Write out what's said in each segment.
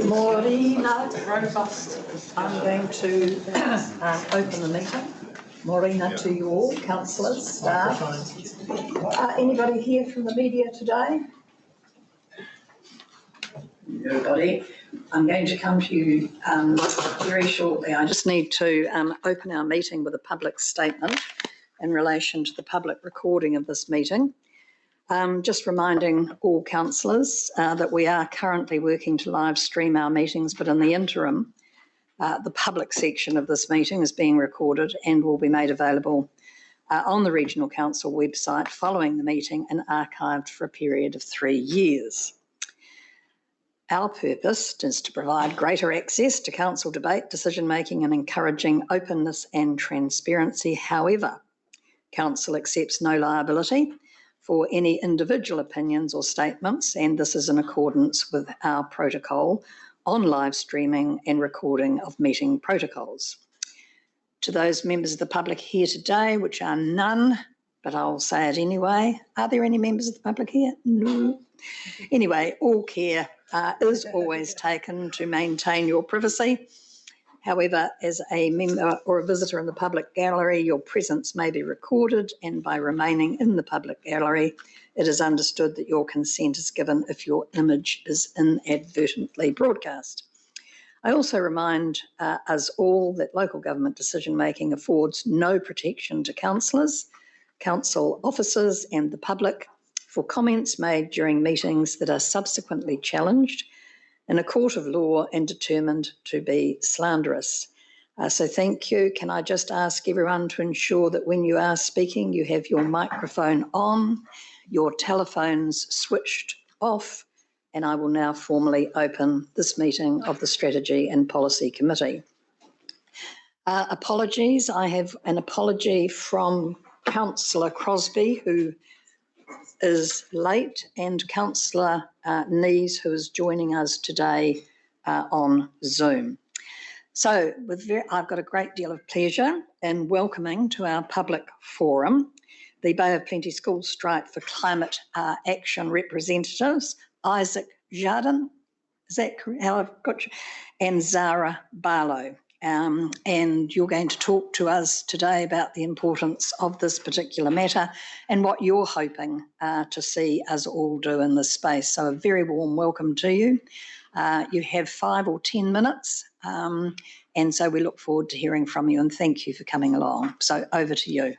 Morena, robust. I'm going to open the meeting. Morena to you all, councillors, staff. Anybody here from the media today? Nobody. I'm going to come to you very shortly. I just need to open our meeting with a public statement in relation to the public recording of this meeting. Just reminding all councillors that we are currently working to live stream our meetings, but in the interim, the public section of this meeting is being recorded and will be made available on the Regional Council website following the meeting and archived for a period of 3 years. Our purpose is to provide greater access to council debate, decision-making and encouraging openness and transparency. However, council accepts no liability for any individual opinions or statements, and this is in accordance with our protocol on live streaming and recording of meeting protocols. To those members of the public here today, which are none, but I'll say it anyway. Are there any members of the public here? No. Anyway, all care is always taken to maintain your privacy. However, as a member or a visitor in the public gallery, your presence may be recorded, and by remaining in the public gallery, it is understood that your consent is given if your image is inadvertently broadcast. I also remind us all that local government decision-making affords no protection to councillors, council officers and the public for comments made during meetings that are subsequently challenged in a court of law and determined to be slanderous. So thank you. Can I just ask everyone to ensure that when you are speaking, you have your microphone on, your telephones switched off, and I will now formally open this meeting of the Strategy and Policy Committee. Apologies. I have an apology from Councillor Crosby, who is late, and Councillor Nees, who is joining us today on Zoom. So I've got a great deal of pleasure in welcoming to our public forum the Bay of Plenty School Strike for Climate Action representatives, Isaac Jardin, is that how I've got you? And Zara Barlow. And you're going to talk to us today about the importance of this particular matter and what you're hoping to see us all do in this space. So a very warm welcome to you. You have 5 or 10 minutes, and so we look forward to hearing from you, and thank you for coming along. So over to you.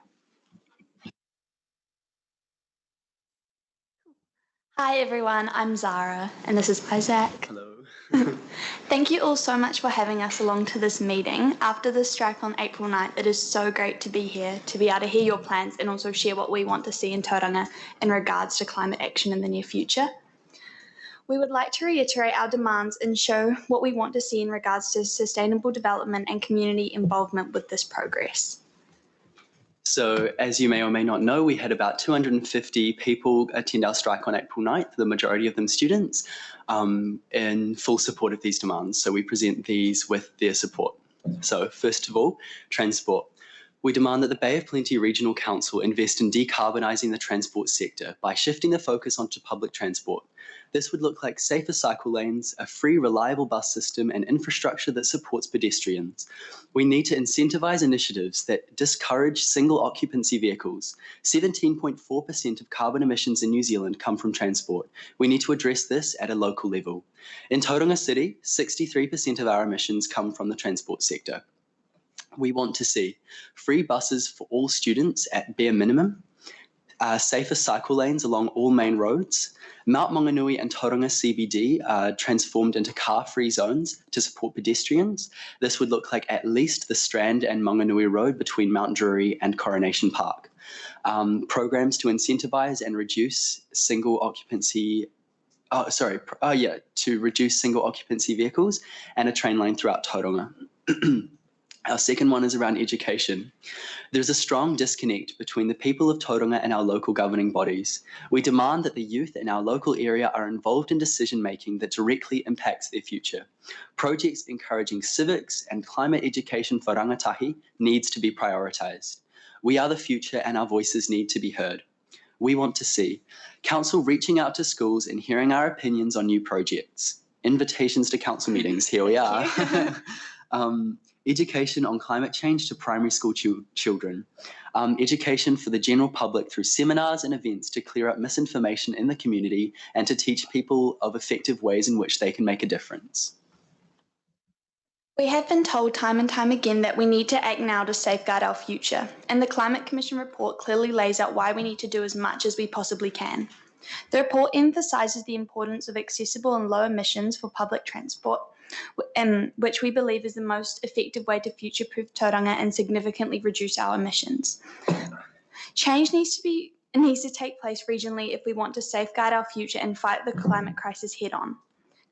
Hi everyone, I'm Zara and this is Isaac. Hello. Thank you all so much for having us along to this meeting. After the strike on April 9th, it is so great to be here, to be able to hear your plans and also share what we want to see in Tauranga in regards to climate action in the near future. We would like to reiterate our demands and show what we want to see in regards to sustainable development and community involvement with this progress. So as you may or may not know, we had about 250 people attend our strike on April 9th, the majority of them students, in full support of these demands. So we present these with their support. So first of all, transport. We demand that the Bay of Plenty Regional Council invest in decarbonising the transport sector by shifting the focus onto public transport. This would look like safer cycle lanes, a free, reliable bus system, and infrastructure that supports pedestrians. We need to incentivise initiatives that discourage single occupancy vehicles. 17.4% of carbon emissions in New Zealand come from transport. We need to address this at a local level. In Tauranga City, 63% of our emissions come from the transport sector. We want to see free buses for all students at bare minimum, safer cycle lanes along all main roads. Mount Maunganui and Tauranga CBD are transformed into car-free zones to support pedestrians. This would look like at least the Strand and Maunganui Road between Mount Drury and Coronation Park. Programs to incentivise and reduce single occupancy to reduce single occupancy vehicles, and a train line throughout Tauranga. Our second one is around education. There's a strong disconnect between the people of Tauranga and our local governing bodies. We demand that the youth in our local area are involved in decision-making that directly impacts their future. Projects encouraging civics and climate education for rangatahi needs to be prioritised. We are the future and our voices need to be heard. we want to see. Council reaching out to schools and hearing our opinions on new projects. Invitations to council meetings, here we are. Education on climate change to primary school children. Education for the general public through seminars and events to clear up misinformation in the community and to teach people of effective ways in which they can make a difference. We have been told time and time again that we need to act now to safeguard our future, and the Climate Commission report clearly lays out why we need to do as much as we possibly can. The report emphasises the importance of accessible and low emissions for public transport, which we believe is the most effective way to future-proof Tauranga and significantly reduce our emissions. Change needs to take place regionally if we want to safeguard our future and fight the climate crisis head-on.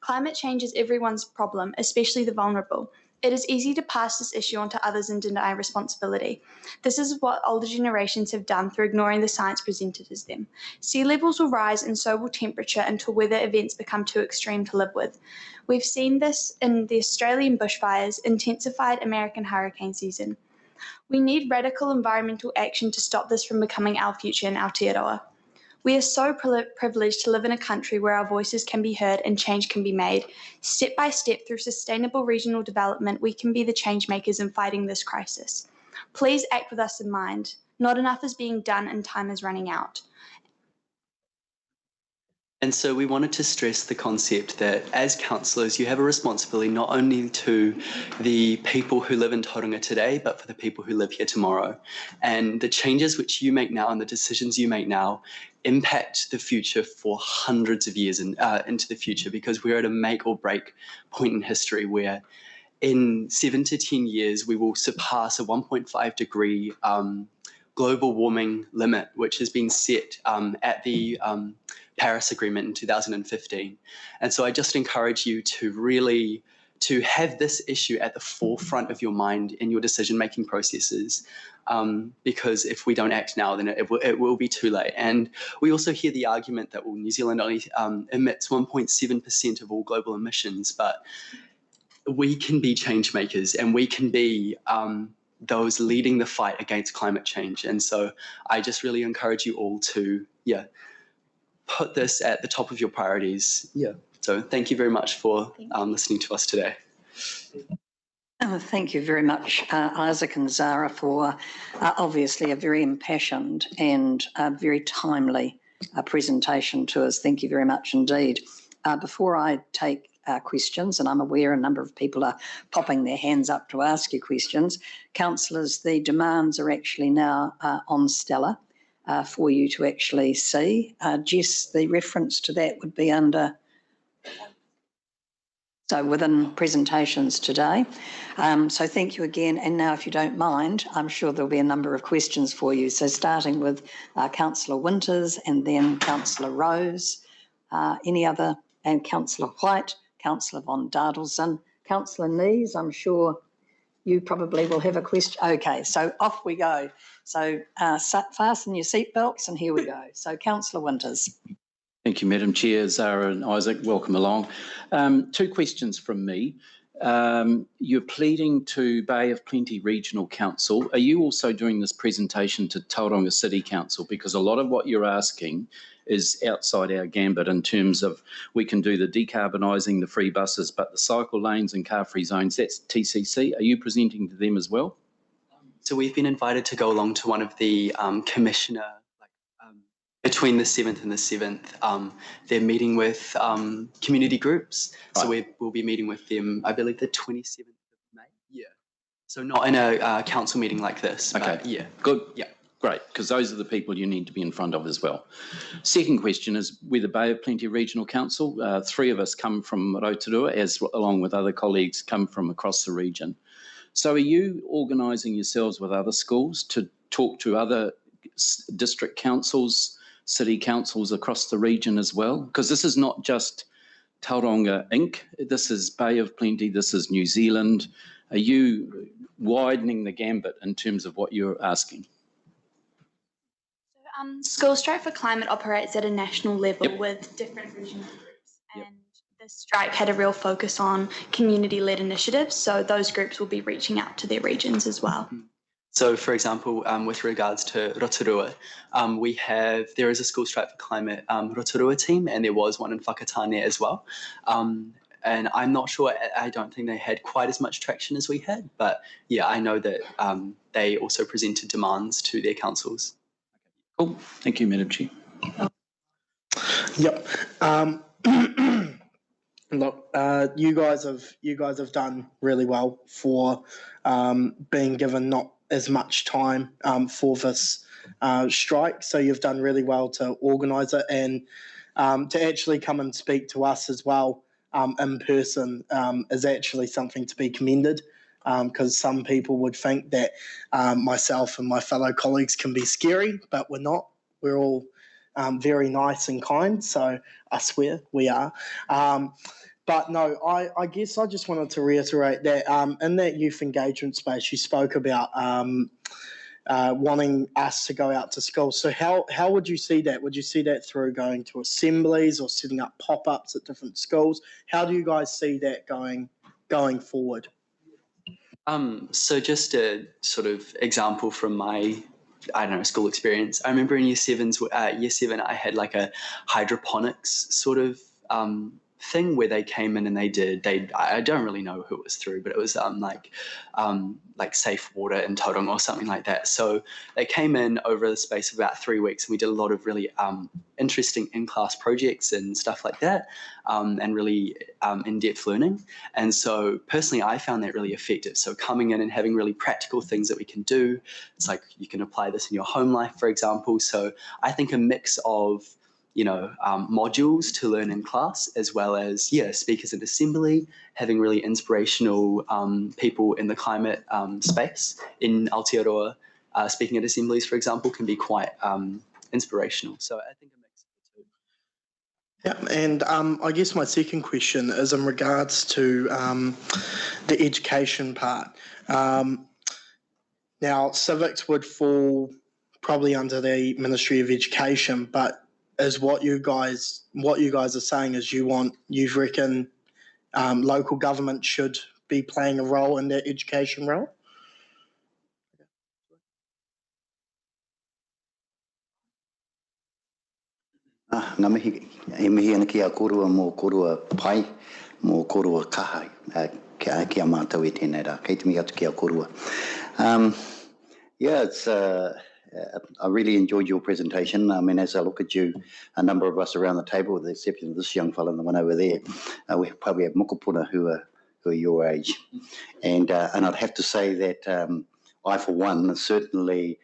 Climate change is everyone's problem, especially the vulnerable. It is easy to pass this issue on to others and deny responsibility. This is what older generations have done through ignoring the science presented as them. Sea levels will rise and so will temperature until weather events become too extreme to live with. We've seen this in the Australian bushfires, intensified American hurricane season. We need radical environmental action to stop this from becoming our future in Aotearoa. We are so privileged to live in a country where our voices can be heard and change can be made. Step by step, through sustainable regional development, we can be the change makers in fighting this crisis. Please act with us in mind. Not enough is being done and time is running out. And so we wanted to stress the concept that as councillors, you have a responsibility not only to the people who live in Tauranga today, but for the people who live here tomorrow. And the changes which you make now and the decisions you make now impact the future for hundreds of years into the future, because we're at a make or break point in history where in 7 to 10 years, we will surpass a 1.5 degree global warming limit, which has been set at the Paris Agreement in 2015. And so I just encourage you to really have this issue at the forefront of your mind in your decision-making processes, because if we don't act now, then it will be too late. And we also hear the argument that, well, New Zealand only emits 1.7% of all global emissions, but we can be change makers and we can be those leading the fight against climate change. And so I just really encourage you all to, put this at the top of your priorities. So thank you very much for listening to us today. Thank you very much, Isaac and Zara, for obviously a very impassioned and very timely presentation to us. Thank you very much indeed. Before I take questions, and I'm aware a number of people are popping their hands up to ask you questions, councillors, the demands are actually now on Stella for you to actually see. Jess, the reference to that would be under, so within presentations today. So thank you again. And now, if you don't mind, I'm sure there'll be a number of questions for you. So starting with Councillor Winters and then Councillor Rose, any other, and Councillor White, Councillor von Dadelson, Councillor Nees, I'm sure you probably will have a question. Okay, so off we go. So fasten your seatbelts and here we go. So Councillor Winters. Thank you, Madam Chair. Zara and Isaac, welcome along. 2 questions from me. You're pleading to Bay of Plenty Regional Council. Are you also doing this presentation to Tauranga City Council? Because a lot of what you're asking is outside our gambit in terms of we can do the decarbonising, the free buses, but the cycle lanes and car-free zones, that's TCC. Are you presenting to them as well? So we've been invited to go along to one of the commissioner, between the 7th and the 7th, they're meeting with community groups. Right. So we'll be meeting with them, I believe, the 27th of May. Yeah. So not in a council meeting like this. Okay. But yeah. Good. Yeah. Great, because those are the people you need to be in front of as well. Second question is, we're the Bay of Plenty Regional Council. 3 of us come from Rotorua, along with other colleagues come from across the region. So are you organising yourselves with other schools to talk to other district councils, city councils across the region as well? Because this is not just Tauranga Inc. This is Bay of Plenty, this is New Zealand. Are you widening the gambit in terms of what you're asking? School Strike for Climate operates at a national level with different regional groups, and this strike had a real focus on community-led initiatives, so those groups will be reaching out to their regions as well. So, for example, with regards to Rotorua, there is a School Strike for Climate Rotorua team, and there was one in Whakatane as well. And I'm not sure, I don't think they had quite as much traction as we had, but yeah, I know that they also presented demands to their councils. Cool. Thank you, Madam Chair. Yep. Look, you guys have done really well for being given not as much time for this strike. So you've done really well to organise it and to actually come and speak to us as well in person is actually something to be commended. Because some people would think that myself and my fellow colleagues can be scary, but we're not. We're all very nice and kind, so I swear we are. But no, I guess I just wanted to reiterate that in that youth engagement space, you spoke about wanting us to go out to schools. So how would you see that? Would you see that through going to assemblies or setting up pop-ups at different schools? How do you guys see that going forward? So just a sort of example from my, school experience. I remember in year seven, I had like a hydroponics sort of thing where they came in and I don't really know who it was through, but it was like Safe Water in Tauranga or something like that. So they came in over the space of about 3 weeks, and we did a lot of really interesting in-class projects and stuff like that, and really in-depth learning. And so personally, I found that really effective. So coming in and having really practical things that we can do. It's like you can apply this in your home life, for example. So I think a mix of modules to learn in class, as well as, speakers at assembly, having really inspirational people in the climate space in Aotearoa, speaking at assemblies, for example, can be quite inspirational. So I think a mix of the two. Yeah, and I guess my second question is in regards to the education part. Now, civics would fall probably under the Ministry of Education, but is what you guys are saying is you reckon local government should be playing a role in that education role? Ngā mihi ana ki a korua mō korua pai, mō korua kaha ki a mātou e tēnei rā. Kei te mihi atu ki a korua. I really enjoyed your presentation. I mean, as I look at you, a number of us around the table, with the exception of this young fellow and the one over there, we probably have mokopuna who are your age. And I'd have to say that I, for one, certainly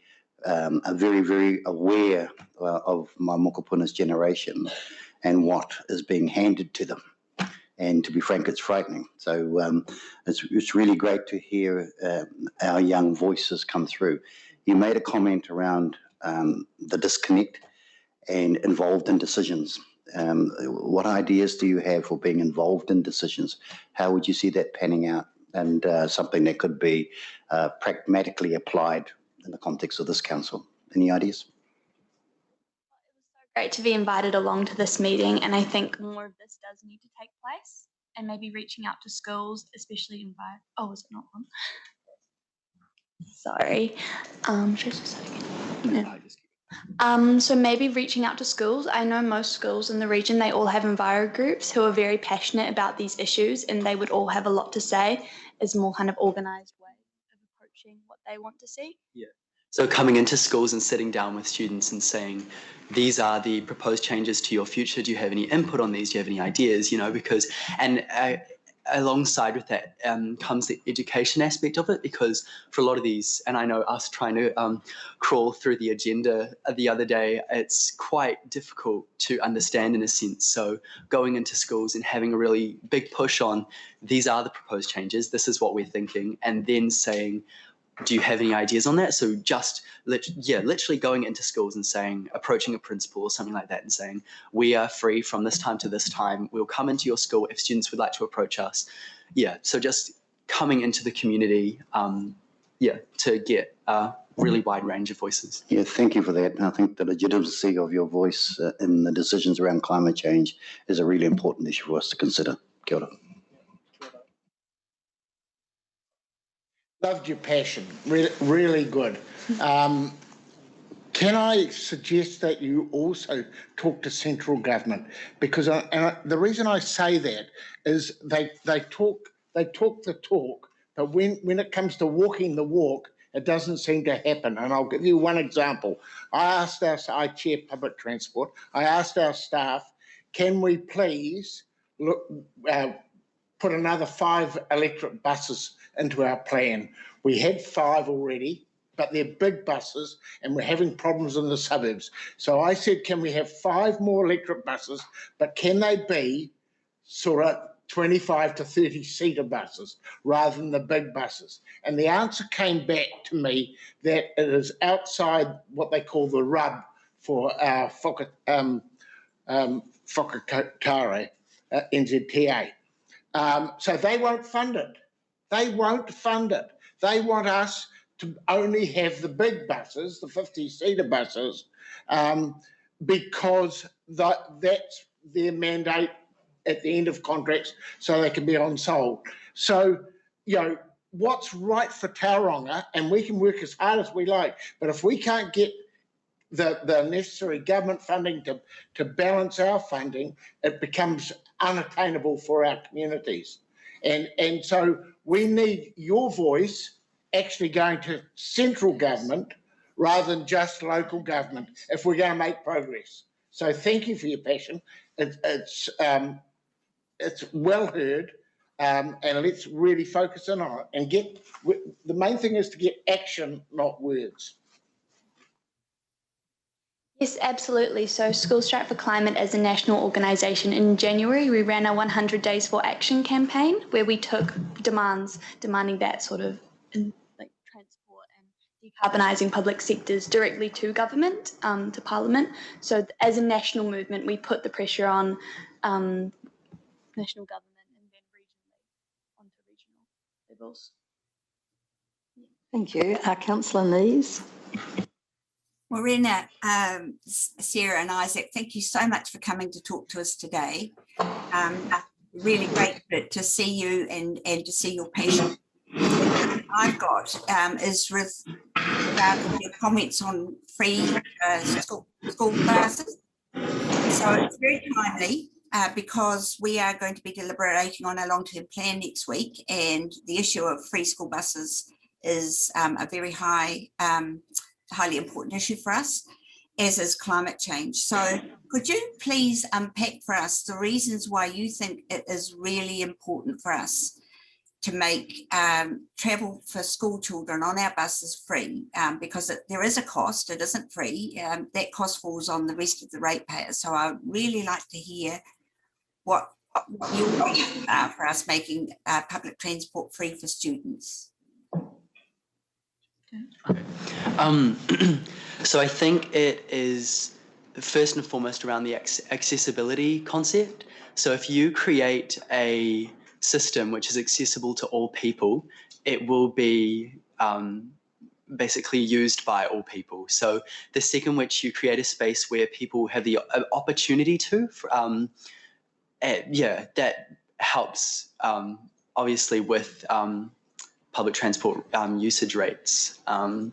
are very, very aware of my mokopuna's generation and what is being handed to them. And to be frank, it's frightening. So it's really great to hear our young voices come through. You made a comment around the disconnect and involved in decisions. What ideas do you have for being involved in decisions? How would you see that panning out, and something that could be pragmatically applied in the context of this council? Any ideas? Great to be invited along to this meeting, and I think more of this does need to take place, and maybe reaching out to schools, especially is it not on? Sorry. So maybe reaching out to schools. I know most schools in the region, they all have enviro groups who are very passionate about these issues, and they would all have a lot to say. Is more kind of organised way of approaching what they want to see. Yeah. So coming into schools and sitting down with students and saying, these are the proposed changes to your future. Do you have any input on these? Do you have any ideas? Because, and alongside with that comes the education aspect of it, because for a lot of these, and I know us trying to crawl through the agenda the other day, it's quite difficult to understand in a sense. So going into schools and having a really big push on, these are the proposed changes, this is what we're thinking, and then saying, do you have any ideas on that? So just, literally going into schools and saying, approaching a principal or something like that and saying, we are free from this time to this time. We'll come into your school if students would like to approach us. Yeah, so just coming into the community, to get a really wide range of voices. Yeah, thank you for that. I think the legitimacy of your voice in the decisions around climate change is a really important issue for us to consider. Kia ora. Loved your passion, really good. Can I suggest that you also talk to central government? Because the reason I say that is they talk the talk, but when it comes to walking the walk, it doesn't seem to happen. And I'll give you one example. I chair public transport. I asked our staff, can we please put another 5 electric buses into our plan? We had 5 already, but they're big buses and we're having problems in the suburbs. So I said, can we have 5 more electric buses, but can they be sort of 25 to 30 seater buses rather than the big buses? And the answer came back to me that it is outside what they call the rub for Whakatare, NZTA. So they won't fund it. They won't fund it. They want us to only have the big buses, the 50-seater buses, because that's their mandate at the end of contracts, so they can be on-sold. So, you know, what's right for Tauranga, and we can work as hard as we like, but if we can't get the necessary government funding to balance our funding, it becomes unattainable for our communities. And so we need your voice actually going to central government rather than just local government if we're going to make progress. So thank you for your passion. It's well heard, and let's really focus in on it and the main thing is to get action, not words. Yes, absolutely. So School Strike for Climate as a national organisation, in January we ran our 100 Days for Action campaign where we took demanding that sort of like transport and decarbonising public sectors directly to government, to Parliament. So as a national movement we put the pressure on national government and then regionally onto regional levels. Thank you. Councillor Nees. Morena, Sarah and Isaac, thank you so much for coming to talk to us today. Really great to see you and to see your passion. I've got is regarding your comments on free school classes. So it's very timely because we are going to be deliberating on a long-term plan next week, and the issue of free school buses is a very highly important issue for us, as is climate change. So could you please unpack for us the reasons why you think it is really important for us to make travel for school children on our buses free, because there is a cost, it isn't free, that cost falls on the rest of the ratepayers. So I'd really like to hear what your reasons are for us making public transport free for students. So I think it is first and foremost around the accessibility concept. So if you create a system which is accessible to all people, it will be basically used by all people. So the second which you create a space where people have the opportunity to, that helps obviously with public transport usage rates. I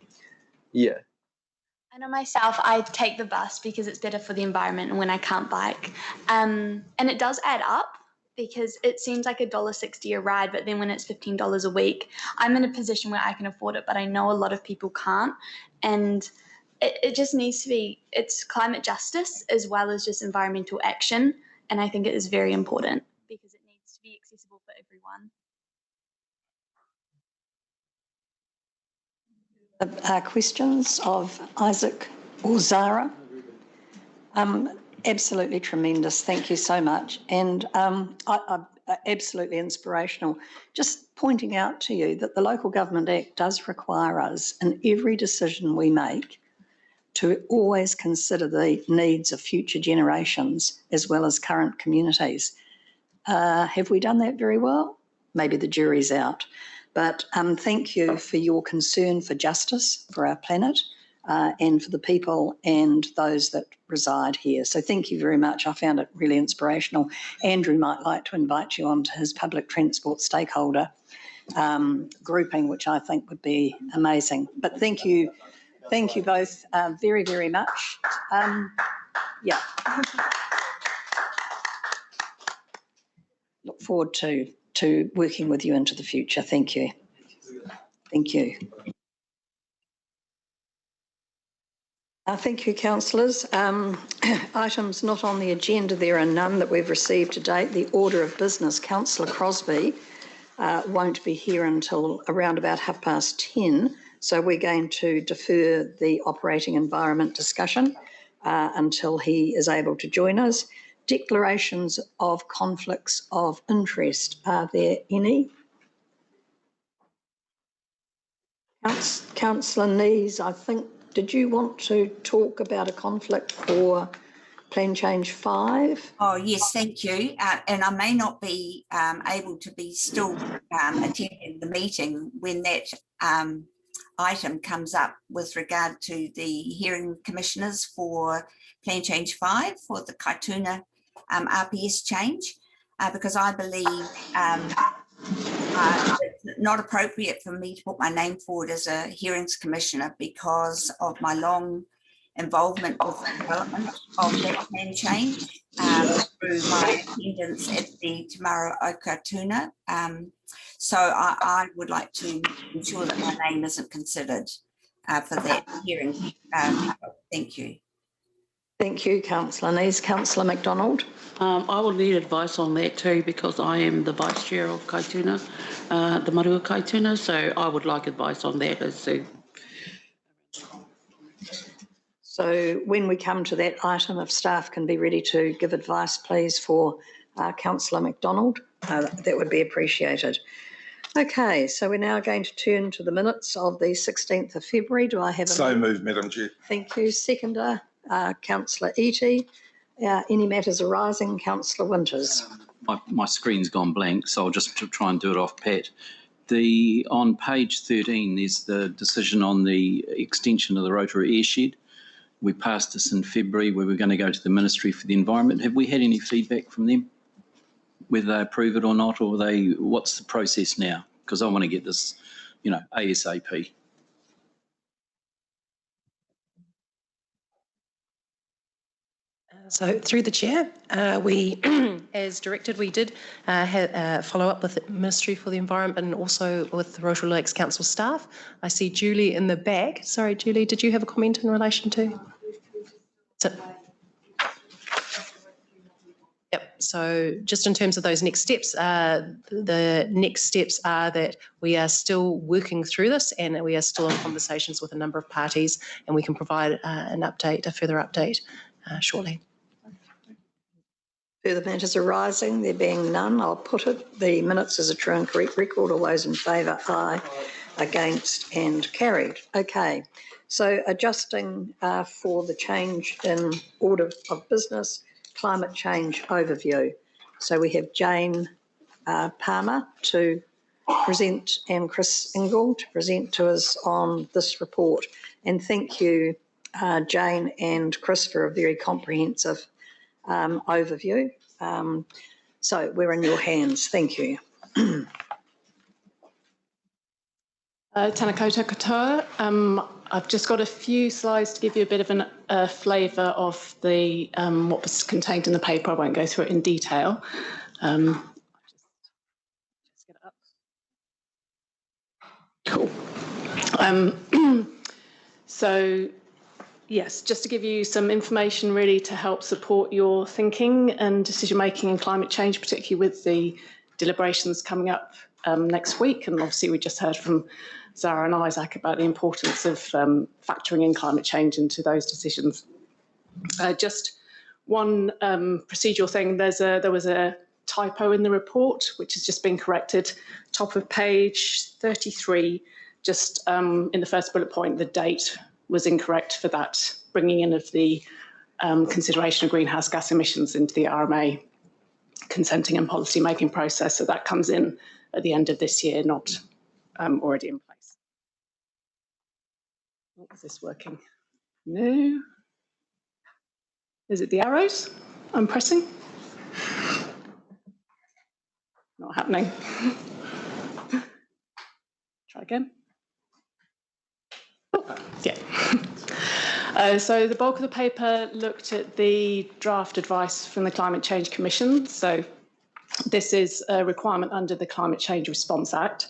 know myself, I take the bus because it's better for the environment and when I can't bike. And it does add up because it seems like $1.60 a ride, but then when it's $15 a week, I'm in a position where I can afford it, but I know a lot of people can't. And it just needs to be, it's climate justice as well as just environmental action. And I think it is very important because it needs to be accessible for everyone. Questions of Isaac or Zara? Absolutely tremendous. Thank you so much. And absolutely inspirational. Just pointing out to you that the Local Government Act does require us in every decision we make to always consider the needs of future generations as well as current communities. Have we done that very well? Maybe the jury's out. But thank you for your concern for justice for our planet and for the people and those that reside here. So thank you very much. I found it really inspirational. Andrew might like to invite you onto his public transport stakeholder grouping, which I think would be amazing. But thank you both very, very much. Yeah. Look forward to working with you into the future. Thank you. Thank you. Thank you, councillors. Items not on the agenda, there are none that we've received to date. The order of business, Councillor Crosby won't be here until around about 10:30. So we're going to defer the operating environment discussion until he is able to join us. Declarations of conflicts of interest. Are there any? Councillor Nees, I think, did you want to talk about a conflict for Plan Change 5? Oh, yes, thank you. And I may not be able to be still attending the meeting when that item comes up with regard to the hearing commissioners for Plan Change 5 for the Kaituna RPS change, because I believe it's not appropriate for me to put my name forward as a hearings commissioner because of my long involvement with the development of that plan change through my attendance at the Te Mara o Kaituna. So I would like to ensure that my name isn't considered for that hearing. Thank you. Thank you, Councillor Nees. Councillor MacDonald. I will need advice on that too because I am the Vice Chair of Kaituna, the Marua Kaituna, so I would like advice on that as to. So when we come to that item, if staff can be ready to give advice, please, for Councillor MacDonald, that would be appreciated. Okay, so we're now going to turn to the minutes of the 16th of February. Do I have a So moved, Madam Chair. Thank you. Seconder, Councillor Eadie. Any matters arising? Councillor Winters. My screen's gone blank, so I'll just try and do it off pat. On page 13, there's the decision on the extension of the Rotorua airshed. We passed this in February where we're going to go to the Ministry for the Environment. Have we had any feedback from them, whether they approve it or not, or what's the process now? Because I want to get this, ASAP. So through the chair, we, as directed, we did follow up with the Ministry for the Environment and also with the Rotorua Lakes Council staff. I see Julie in the back. Sorry, Julie, did you have a comment in relation to? Yep, so just in terms of those next steps, the next steps are that we are still working through this and we are still in conversations with a number of parties and we can provide a further update shortly. Further matters arising, there being none, I'll put it. The minutes as a true and correct record. All those in favour, aye. Against and carried. Okay, so adjusting for the change in order of business, climate change overview. So we have Jane Palmer to present and Chris Ingle to present to us on this report. And thank you, Jane and Chris, for a very comprehensive overview. So we're in your hands. Thank you. Tēnā koutou katoa. I've just got a few slides to give you a bit of a flavour of the what was contained in the paper. I won't go through it in detail. Just get it up. Cool. So, yes, just to give you some information really to help support your thinking and decision making in climate change, particularly with the deliberations coming up next week. And obviously we just heard from Zara and Isaac about the importance of factoring in climate change into those decisions. Just one procedural thing, there was a typo in the report, which has just been corrected. Top of page 33, just in the first bullet point, the date was incorrect for that bringing in of the consideration of greenhouse gas emissions into the RMA consenting and policy making process. So that comes in at the end of this year, not already in place. Is this working? No. Is it the arrows I'm pressing? Not happening. that again. Yeah. So the bulk of the paper looked at the draft advice from the Climate Change Commission. So this is a requirement under the Climate Change Response Act.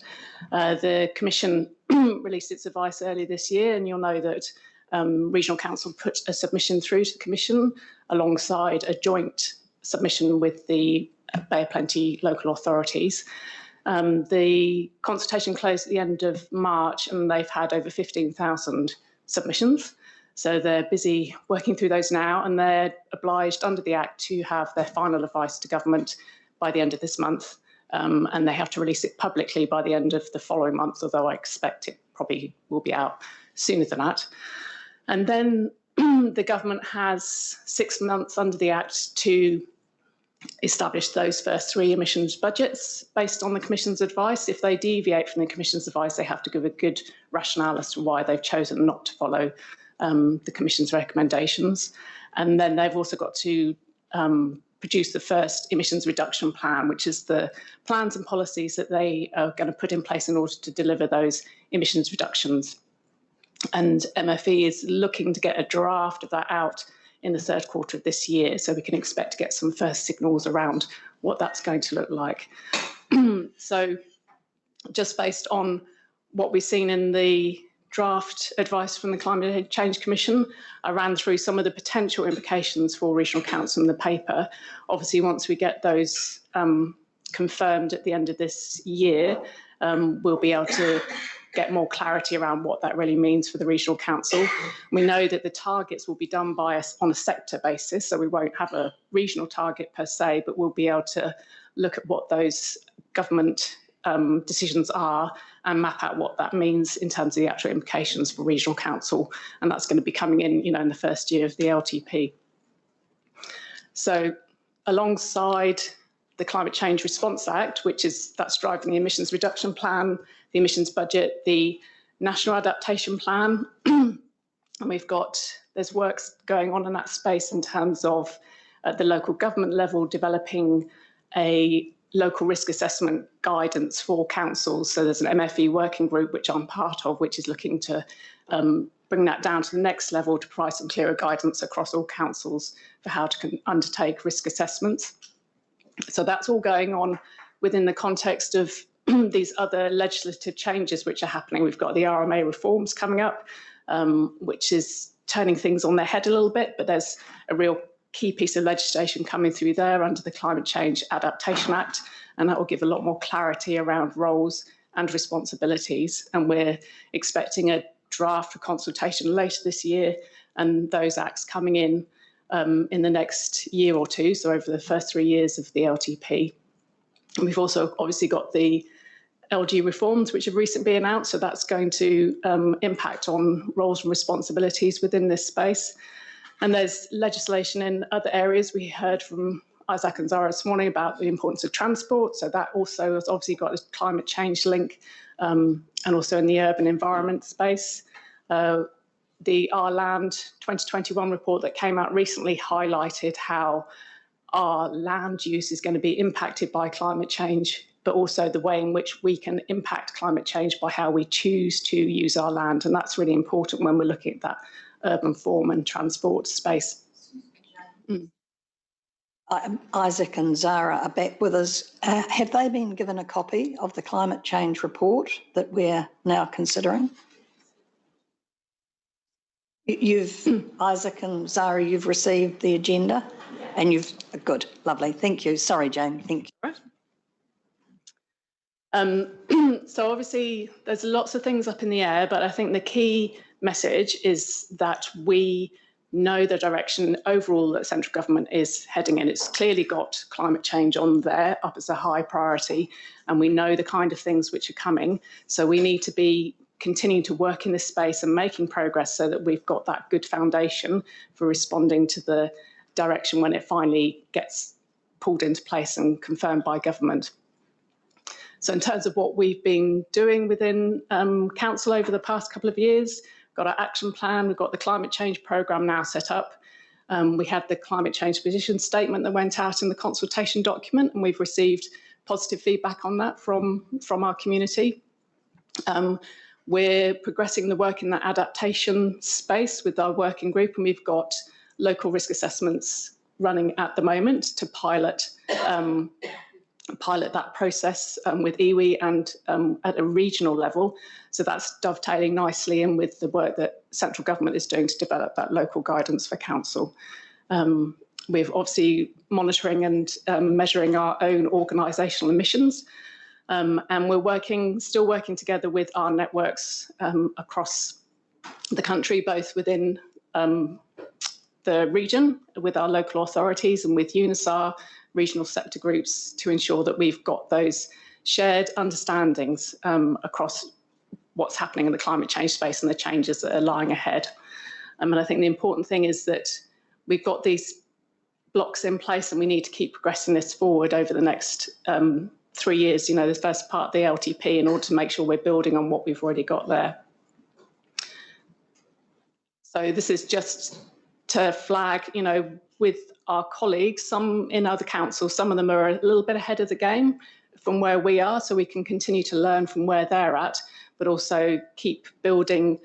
The Commission released its advice earlier this year, and you'll know that Regional Council put a submission through to the Commission alongside a joint submission with the Bay of Plenty local authorities. The consultation closed at the end of March, and they've had over 15,000 submissions. So they're busy working through those now, and they're obliged under the Act to have their final advice to government by the end of this month. And they have to release it publicly by the end of the following month, although I expect it probably will be out sooner than that. And then the government has 6 months under the Act to establish those first 3 emissions budgets based on the Commission's advice. If they deviate from the Commission's advice, they have to give a good rationale as to why they've chosen not to follow the Commission's recommendations. And then they've also got to produce the first emissions reduction plan, which is the plans and policies that they are going to put in place in order to deliver those emissions reductions. And MFE is looking to get a draft of that out in the 3rd quarter of this year, so we can expect to get some first signals around what that's going to look like. So just based on what we've seen in the draft advice from the Climate Change Commission, I ran through some of the potential implications for Regional Council in the paper. Obviously, once we get those confirmed at the end of this year, we'll be able to get more clarity around what that really means for the Regional Council. We know that the targets will be done by us on a sector basis, so we won't have a regional target per se, but we'll be able to look at what those government decisions are and map out what that means in terms of the actual implications for Regional Council. And that's going to be coming in, in the first year of the LTP. So alongside the Climate Change Response Act, that's driving the emissions reduction plan, the emissions budget, the National Adaptation Plan, and there's works going on in that space in terms of at the local government level developing a local risk assessment guidance for councils. So there's an MFE working group, which I'm part of, which is looking to bring that down to the next level to provide some clearer guidance across all councils for how to undertake risk assessments. So that's all going on within the context of these other legislative changes which are happening. We've got the RMA reforms coming up, which is turning things on their head a little bit, but there's a real key piece of legislation coming through there under the Climate Change Adaptation Act, and that will give a lot more clarity around roles and responsibilities. And we're expecting a draft for consultation later this year, and those acts coming in the next year or two, so over the first 3 years of the LTP. And we've also obviously got the LG reforms, which have recently been announced, so that's going to impact on roles and responsibilities within this space. And there's legislation in other areas. We heard from Isaac and Zara this morning about the importance of transport, so that also has obviously got a climate change link, and also in the urban environment space. The Our Land 2021 report that came out recently highlighted how our land use is going to be impacted by climate change, but also the way in which we can impact climate change by how we choose to use our land. And that's really important when we're looking at that urban form and transport space. Isaac and Zara are back with us. Have they been given a copy of the climate change report that we're now considering? Isaac and Zara, you've received the agenda and good, lovely. Thank you. Sorry, Jane, thank you. So obviously there's lots of things up in the air, but I think the key message is that we know the direction overall that central government is heading in. It's clearly got climate change on there up as a high priority, and we know the kind of things which are coming. So we need to be continuing to work in this space and making progress so that we've got that good foundation for responding to the direction when it finally gets pulled into place and confirmed by government. So in terms of what we've been doing within council over the past couple of years, got our action plan, we've got the climate change programme now set up. We had the climate change position statement that went out in the consultation document, and we've received positive feedback on that from our community. We're progressing the work in that adaptation space with our working group, and we've got local risk assessments running at the moment to pilot that process with iwi and at a regional level. So that's dovetailing nicely in with the work that central government is doing to develop that local guidance for council. We're obviously monitoring and measuring our own organisational emissions. And we're still working together with our networks across the country, both within the region, with our local authorities and with UNISAR, regional sector groups, to ensure that we've got those shared understandings across what's happening in the climate change space and the changes that are lying ahead. And I think the important thing is that we've got these blocks in place and we need to keep progressing this forward over the next 3 years, the first part of the LTP, in order to make sure we're building on what we've already got there. So this is just to flag, with our colleagues, some in other councils, some of them are a little bit ahead of the game from where we are, so we can continue to learn from where they're at, but also keep building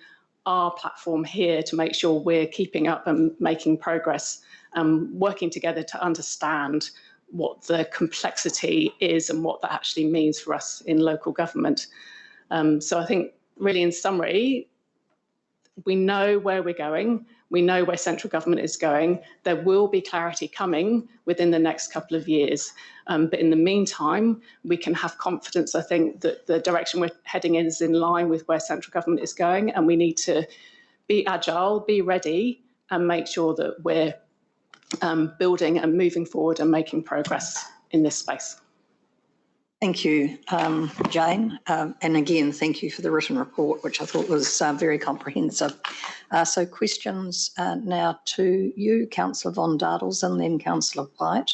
our platform here to make sure we're keeping up and making progress, working together to understand what the complexity is and what that actually means for us in local government. So I think really in summary, we know where we're going, we know where central government is going, there will be clarity coming within the next couple of years. But in the meantime, we can have confidence, I think, that the direction we're heading in is in line with where central government is going, and we need to be agile, be ready, and make sure that we're building and moving forward and making progress in this space. Thank you, Jane. And again, thank you for the written report, which I thought was very comprehensive. So questions now to you, Councillor von Dardels, and then Councillor White.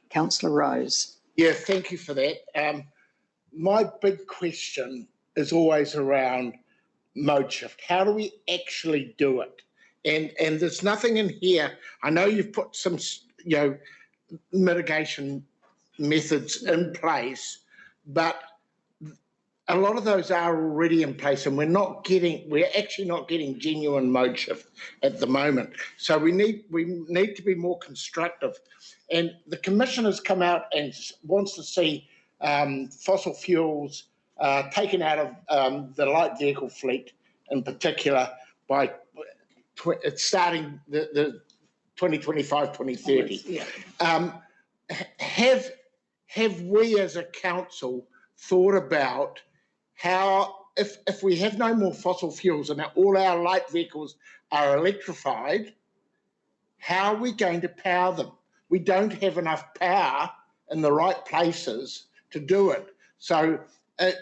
Councillor Rose. Yeah, thank you for that. My big question is always around mode shift. How do we actually do it? And there's nothing in here. I know you've put some, mitigation methods in place, but a lot of those are already in place, and we're actually not getting genuine mode shift at the moment. So we need to be more constructive. And the Commission has come out and wants to see fossil fuels taken out of the light vehicle fleet in particular by starting the 2025, 2030. Yeah. Have we as a council thought about how, if we have no more fossil fuels and all our light vehicles are electrified, how are we going to power them? We don't have enough power in the right places to do it. So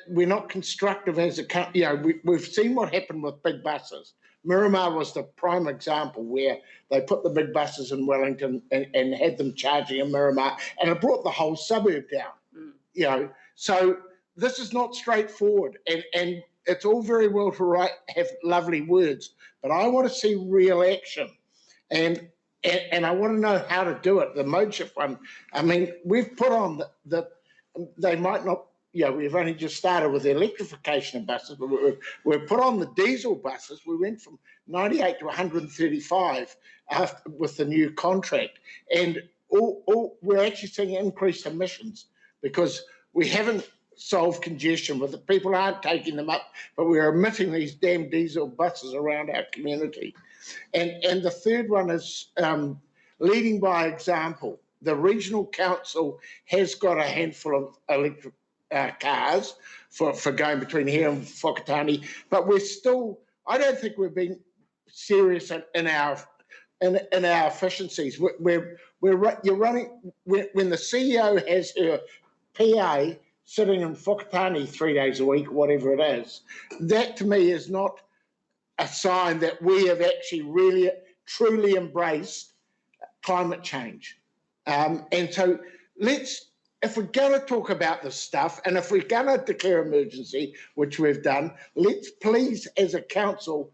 we're not constructive as a country. We've seen what happened with big buses. Miramar was the prime example where they put the big buses in Wellington and had them charging in Miramar, and it brought the whole suburb down. So this is not straightforward, and it's all very well to have lovely words, but I want to see real action, and I want to know how to do it. The mode shift one, I mean, we've put on they might not. We've only just started with the electrification of buses, but we've put on the diesel buses. We went from 98 to 135 with the new contract. And we're actually seeing increased emissions because we haven't solved congestion, but the people aren't taking them up, but we're emitting these damn diesel buses around our community. And the third one is leading by example. The regional council has got a handful of electric cars for going between here and Whakatane, but I don't think we've been serious in our efficiencies. You're running when the CEO has her PA sitting in Whakatane 3 days a week, whatever it is. That to me is not a sign that we have actually really truly embraced climate change. And so if we're going to talk about this stuff, and if we're going to declare emergency, which we've done, let's please, as a council,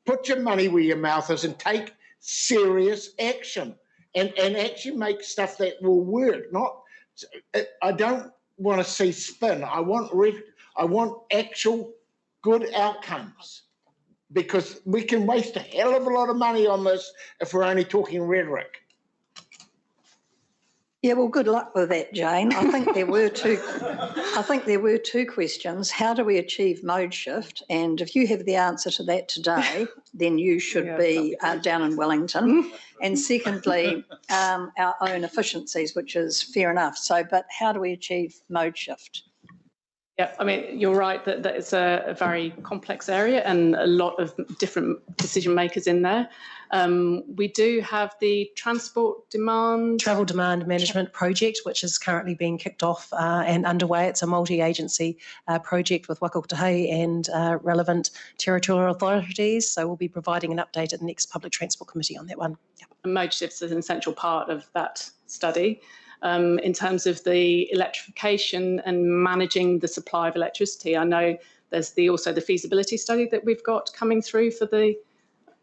put your money where your mouth is and take serious action and actually make stuff that will work. I don't want to see spin. I want actual good outcomes, because we can waste a hell of a lot of money on this if we're only talking rhetoric. Yeah, well, good luck with that, Jane. I think there were two. I think there were two questions. How do we achieve mode shift? And if you have the answer to that today, then you should be down in Wellington. And secondly, our own efficiencies, which is fair enough. So, but how do we achieve mode shift? Yeah, I mean, you're right that it's a very complex area and a lot of different decision makers in there. We do have the travel demand management project, which is currently being kicked off and underway. It's a multi-agency project with Wakakotahi and relevant territorial authorities. So we'll be providing an update at the next Public Transport Committee on that one. Yeah. And mode shifts is an essential part of that study. In terms of the electrification and managing the supply of electricity, I know there's also the feasibility study that we've got coming through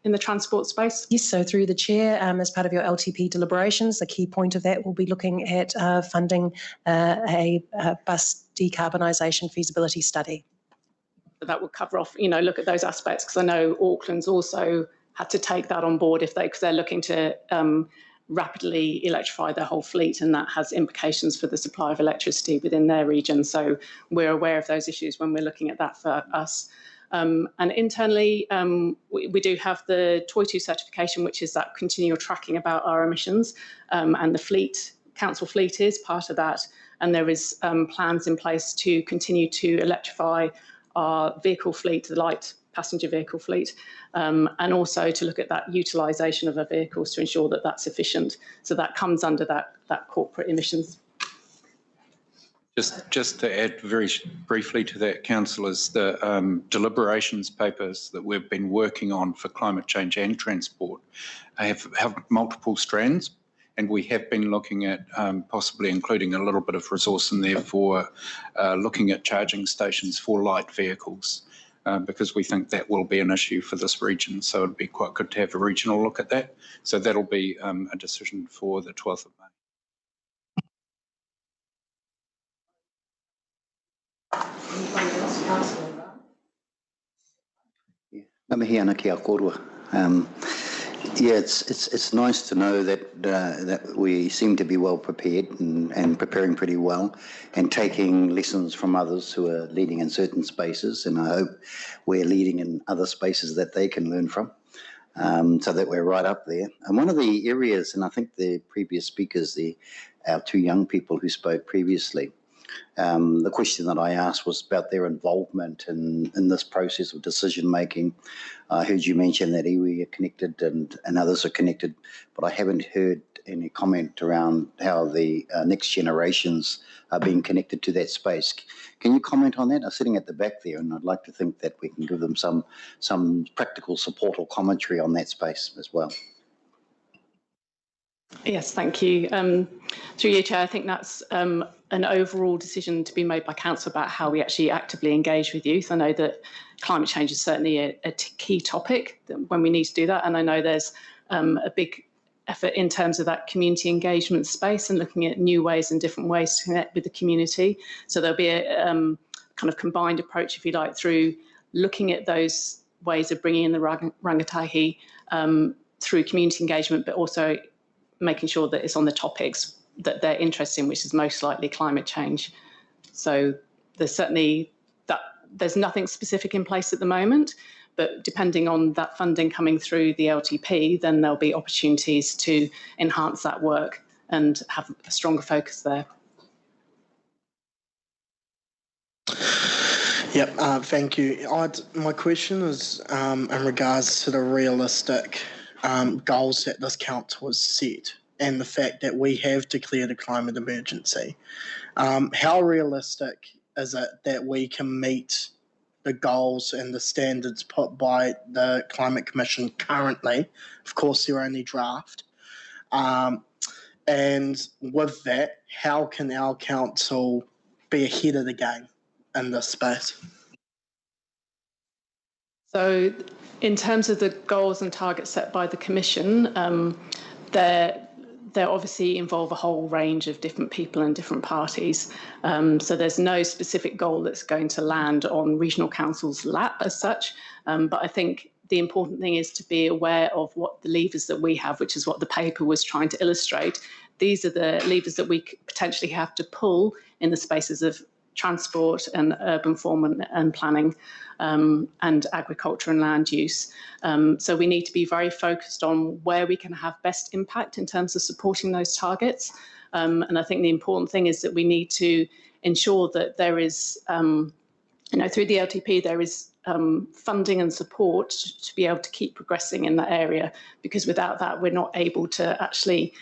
in the transport space. Yes, so through the chair, as part of your LTP deliberations, the key point of that will be looking at funding a bus decarbonisation feasibility study. That will cover off, look at those aspects, because I know Auckland's also had to take that on board because they're looking to rapidly electrify their whole fleet, and that has implications for the supply of electricity within their region. So we're aware of those issues when we're looking at that for us. And internally, we do have the Toitu certification, which is that continual tracking about our emissions, and the council fleet is part of that. And there is plans in place to continue to electrify our vehicle fleet, the light passenger vehicle fleet, and also to look at that utilisation of our vehicles to ensure that that's efficient. So that comes under that corporate emissions. Just to add very briefly to that, councillors, the deliberations papers that we've been working on for climate change and transport have multiple strands, and we have been looking at possibly including a little bit of resource in there for looking at charging stations for light vehicles, because we think that will be an issue for this region. So it'd be quite good to have a regional look at that. So that'll be a decision for the 12th of May. Namihi ana ki a korua. Yeah, it's nice to know that we seem to be well prepared and preparing pretty well, and taking lessons from others who are leading in certain spaces, and I hope we're leading in other spaces that they can learn from, so that we're right up there. And one of the areas, and I think the previous speakers, our two young people who spoke previously, the question that I asked was about their involvement in this process of decision making. I heard you mention that iwi are connected and others are connected, but I haven't heard any comment around how the next generations are being connected to that space. Can you comment on that? I'm sitting at the back there, and I'd like to think that we can give them some practical support or commentary on that space as well. Yes, thank you. Through you, Chair, I think that's an overall decision to be made by Council about how we actually actively engage with youth. I know that climate change is certainly a key topic when we need to do that, and I know there's a big effort in terms of that community engagement space and looking at new ways and different ways to connect with the community. So there'll be a kind of combined approach, if you like, through looking at those ways of bringing in the rangatahi through community engagement, but also making sure that it's on the topics that they're interested in, which is most likely climate change. So there's nothing specific in place at the moment, but depending on that funding coming through the LTP, then there'll be opportunities to enhance that work and have a stronger focus there. Yep, thank you. My question is in regards to the realistic goals that this council has set, and the fact that we have declared a climate emergency. How realistic is it that we can meet the goals and the standards put by the Climate Commission currently? Of course, they're only draft. And with that, how can our council be ahead of the game in this space? So in terms of the goals and targets set by the Commission, they obviously involve a whole range of different people and different parties. So there's no specific goal that's going to land on regional council's lap as such. But I think the important thing is to be aware of what the levers that we have, which is what the paper was trying to illustrate. These are the levers that we potentially have to pull in the spaces of transport and urban form and planning, and agriculture and land use. So we need to be very focused on where we can have best impact in terms of supporting those targets. And I think the important thing is that we need to ensure that there is, through the LTP, there is funding and support to be able to keep progressing in that area, because without that, we're not able to actually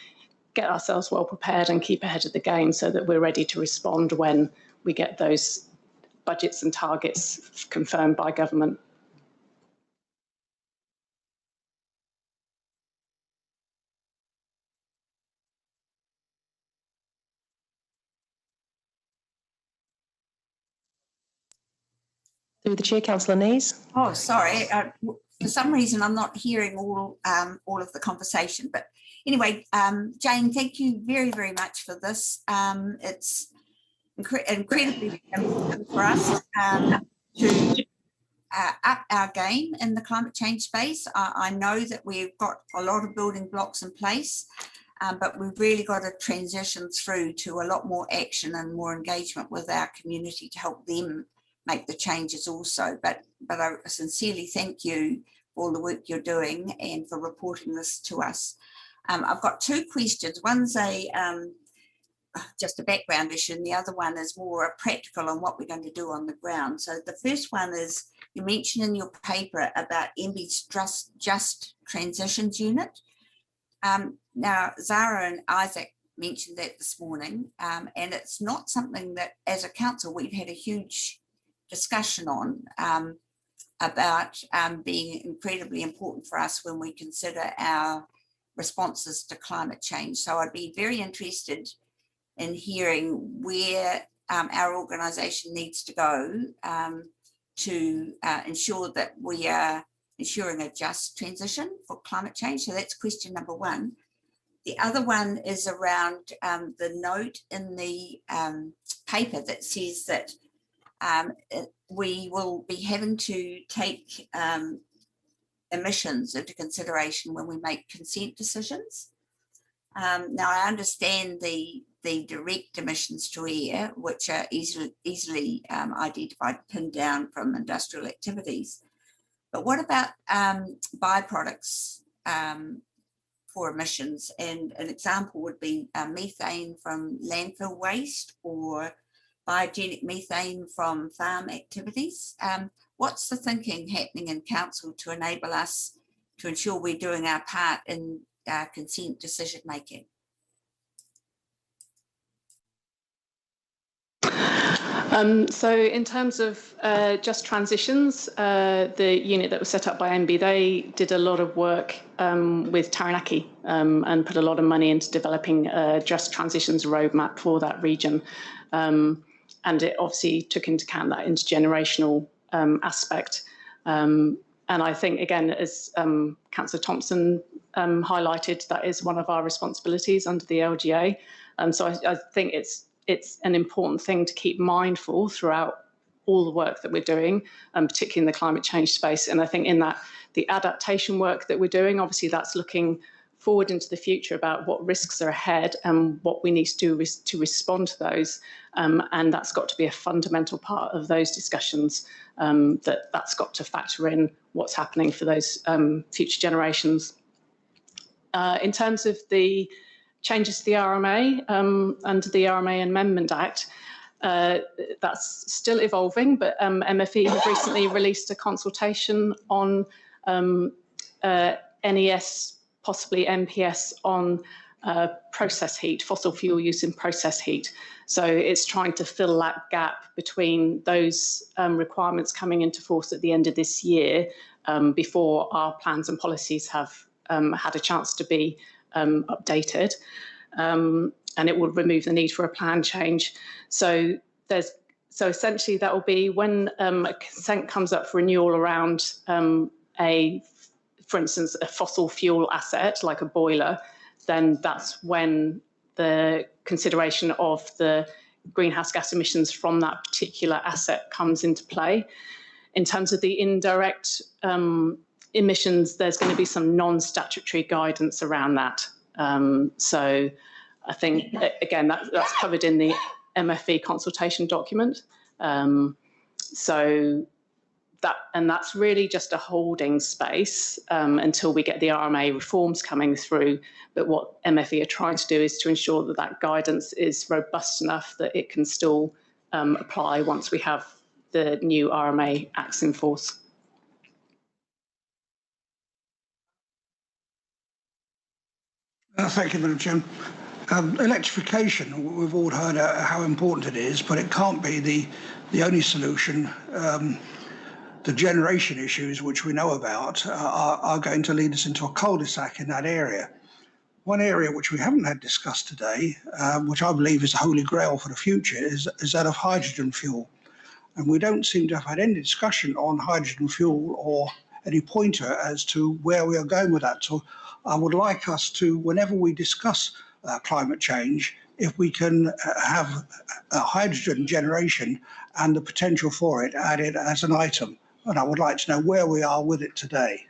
get ourselves well prepared and keep ahead of the game so that we're ready to respond when we get those budgets and targets confirmed by government. Through the chair, Councillor Nees. Oh, sorry. For some reason, I'm not hearing all of the conversation. But anyway, Jane, thank you very, very much for this. It's incredibly important for us to up our game in the climate change space. I know that we've got a lot of building blocks in place, but we've really got to transition through to a lot more action and more engagement with our community to help them make the changes also. But I sincerely thank you for all the work you're doing and for reporting this to us. I've got two questions. One's just a background issue, and the other one is more practical on what we're going to do on the ground. So the first one is, you mentioned in your paper about MB's Just Transitions Unit. Now, Zara and Isaac mentioned that this morning, and it's not something that as a council we've had a huge discussion on, about being incredibly important for us when we consider our responses to climate change. So I'd be very interested in hearing where our organisation needs to go to ensure that we are ensuring a just transition for climate change. So that's question number one. The other one is around the note in the paper that says that we will be having to take emissions into consideration when we make consent decisions. Now, I understand the direct emissions to air, which are easily identified, pinned down from industrial activities. But what about byproducts for emissions? And an example would be methane from landfill waste or biogenic methane from farm activities. What's the thinking happening in council to enable us to ensure we're doing our part in consent decision making? So in terms of Just Transitions, the unit that was set up by MB, they did a lot of work with Taranaki and put a lot of money into developing a Just Transitions roadmap for that region. And it obviously took into account that intergenerational aspect. And I think, again, as Councillor Thompson highlighted, that is one of our responsibilities under the LGA. So I think it's an important thing to keep mindful throughout all the work that we're doing, particularly in the climate change space. And I think in that, the adaptation work that we're doing, obviously that's looking forward into the future about what risks are ahead and what we need to do to respond to those. And that's got to be a fundamental part of those discussions, that's got to factor in what's happening for those future generations. In terms of the changes to the RMA under the RMA Amendment Act, that's still evolving, but MFE have recently released a consultation on NES, possibly MPS, on process heat, fossil fuel use in process heat. So it's trying to fill that gap between those requirements coming into force at the end of this year before our plans and policies have had a chance to be updated, and it will remove the need for a plan change. So essentially that will be when a consent comes up for renewal around for instance, a fossil fuel asset like a boiler. then that's when the consideration of the greenhouse gas emissions from that particular asset comes into play. In terms of the indirect emissions, there's going to be some non-statutory guidance around that. So I think, again, that's covered in the MFE consultation document. So that's really just a holding space until we get the RMA reforms coming through. But what MFE are trying to do is to ensure that that guidance is robust enough that it can still apply once we have the new RMA acts in force. Thank you, Madam Chairman. Electrification, we've all heard how important it is, but it can't be the only solution. The generation issues, which we know about, are going to lead us into a cul-de-sac in that area. One area which we haven't had discussed today, which I believe is the holy grail for the future, is that of hydrogen fuel. And we don't seem to have had any discussion on hydrogen fuel or any pointer as to where we are going with that. So I would like us to, whenever we discuss climate change, if we can have a hydrogen generation and the potential for it added as an item. And I would like to know where we are with it today.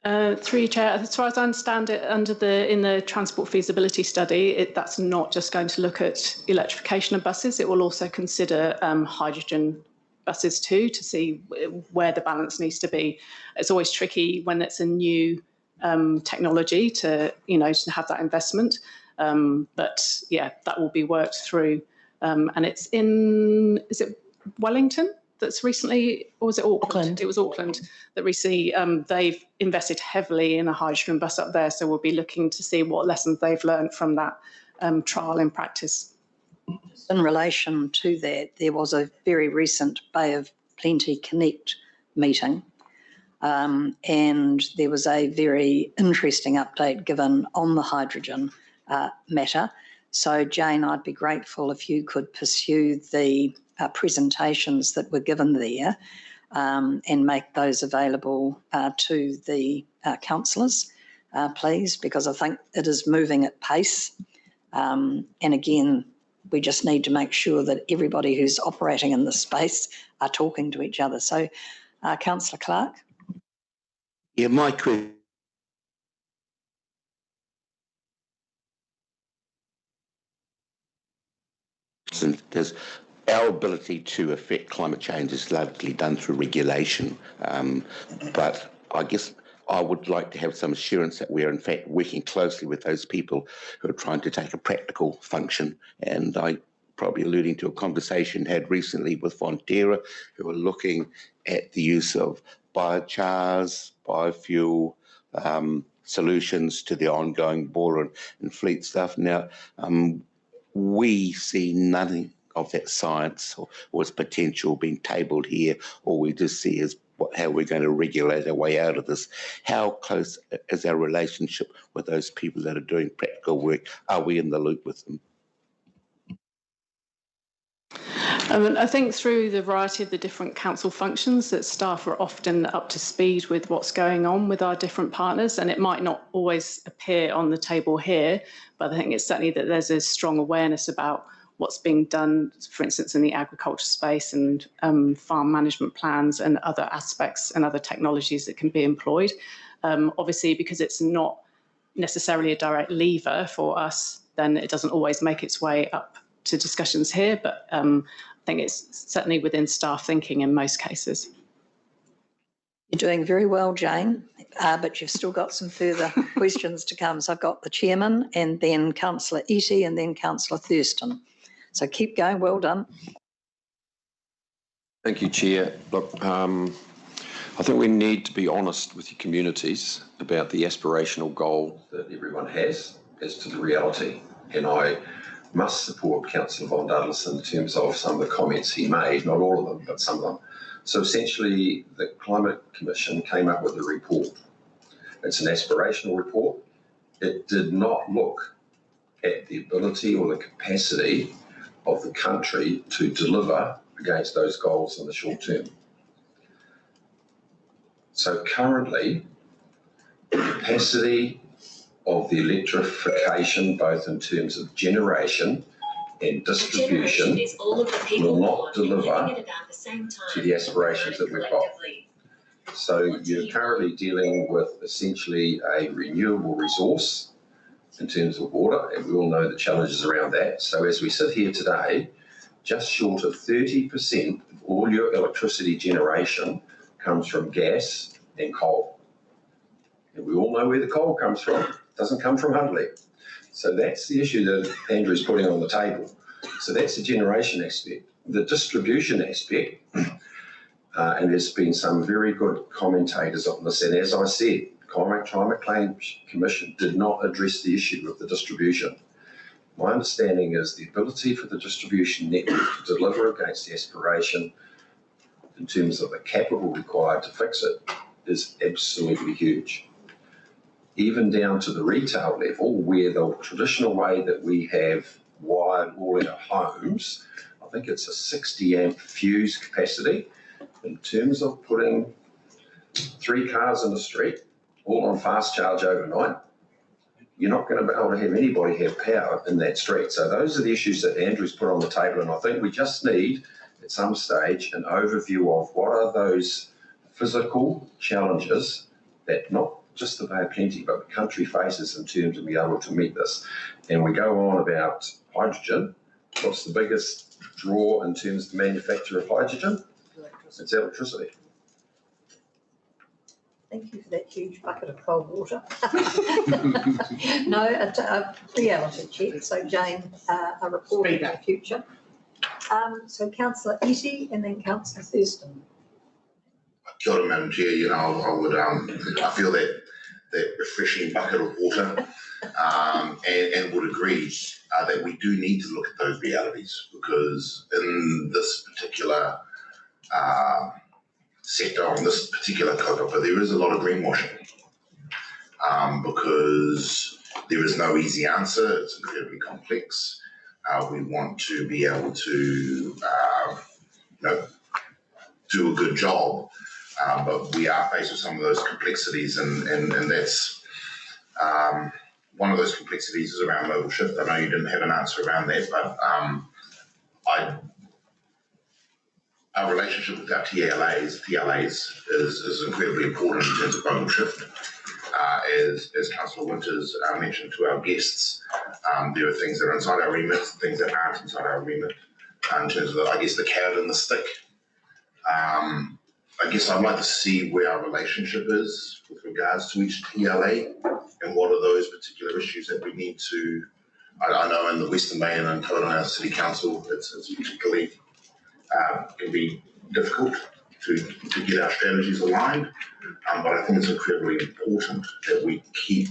Through you, Chair, as far as I understand it, in the transport feasibility study, that's not just going to look at electrification of buses. It will also consider hydrogen buses too, to see where the balance needs to be. It's always tricky when it's a new technology to have that investment. But yeah, that will be worked through. And it's is it Wellington that's recently, or was it Auckland? It was Auckland that recently they've invested heavily in a hydrogen bus up there. So we'll be looking to see what lessons they've learned from that trial in practice. In relation to that, there was a very recent Bay of Plenty Connect meeting, and there was a very interesting update given on the hydrogen matter. So, Jane, I'd be grateful if you could pursue the presentations that were given there and make those available to the councillors, please, because I think it is moving at pace. And again, we just need to make sure that everybody who's operating in this space are talking to each other. So, Councillor Clark. Yeah, my question. Because our ability to affect climate change is largely done through regulation. But I guess I would like to have some assurance that we're in fact working closely with those people who are trying to take a practical function. And I probably alluding to a conversation had recently with Fonterra, who are looking at the use of biochars, biofuel solutions to the ongoing boiler and fleet stuff. Now, we see nothing of that science or its potential being tabled here. All we just see is how we're going to regulate our way out of this. How close is our relationship with those people that are doing practical work? Are we in the loop with them? I think through the variety of the different council functions that staff are often up to speed with what's going on with our different partners, and it might not always appear on the table here, but I think it's certainly that there's a strong awareness about what's being done, for instance, in the agriculture space and farm management plans and other aspects and other technologies that can be employed. Obviously, because it's not necessarily a direct lever for us, then it doesn't always make its way up to discussions here, but I think it's certainly within staff thinking in most cases. You're doing very well, Jane, but you've still got some further questions to come. So I've got the chairman and then Councillor Eatey and then Councillor Thurston. So keep going, well done. Thank you, Chair. Look, I think we need to be honest with your communities about the aspirational goal that everyone has as to the reality. And I must support Councillor Von Dudleston in terms of some of the comments he made, not all of them, but some of them. So essentially, the Climate Commission came up with a report. It's an aspirational report. It did not look at the ability or the capacity of the country to deliver against those goals in the short term. So currently, the capacity of the electrification, both in terms of generation and distribution, will not deliver to the aspirations that we've got. So you're currently dealing with essentially a renewable resource in terms of water, and we all know the challenges around that. So as we sit here today, just short of 30% of all your electricity generation comes from gas and coal. And we all know where the coal comes from. It doesn't come from Huntley. So that's the issue that Andrew's putting on the table. So that's the generation aspect. The distribution aspect, and there's been some very good commentators on this, and as I said, Climate Change Commission did not address the issue of the distribution. My understanding is the ability for the distribution network to deliver against the aspiration in terms of the capital required to fix it is absolutely huge. Even down to the retail level, where the traditional way that we have wired all our homes, I think it's a 60 amp fuse capacity. In terms of putting 3 cars in the street, all on fast charge overnight, you're not going to be able to have anybody have power in that street. So those are the issues that Andrew's put on the table, and I think we just need, at some stage, an overview of what are those physical challenges that not just the Bay of Plenty, but the country faces in terms of being able to meet this. And we go on about hydrogen. What's the biggest draw in terms of the manufacture of hydrogen? It's electricity. Thank you for that huge bucket of cold water. No, a reality check. So Jane, a report in the future. So Councillor Easy and then Councillor Thurston. Kia ora, Madam Chair. You know, I feel that refreshing bucket of water, and would agree that we do need to look at those realities, because in this particular sector, on this particular kaupapa, there is a lot of greenwashing, because there is no easy answer. It's incredibly complex. We want to be able to do a good job, but we are faced with some of those complexities, and that's one of those complexities is around modal shift. I know you didn't have an answer around that, but our relationship with our TLAs is incredibly important in terms of modal shift. As Councillor Winters mentioned to our guests, there are things that are inside our remit, things that aren't inside our remit, in terms of, I guess, the carrot and the stick. I guess I'd like to see where our relationship is with regards to each TLA, and what are those particular issues that we need to, I know in the Western Bay and in Tauranga City Council, it's particularly can be difficult to get our strategies aligned, but I think it's incredibly important that we keep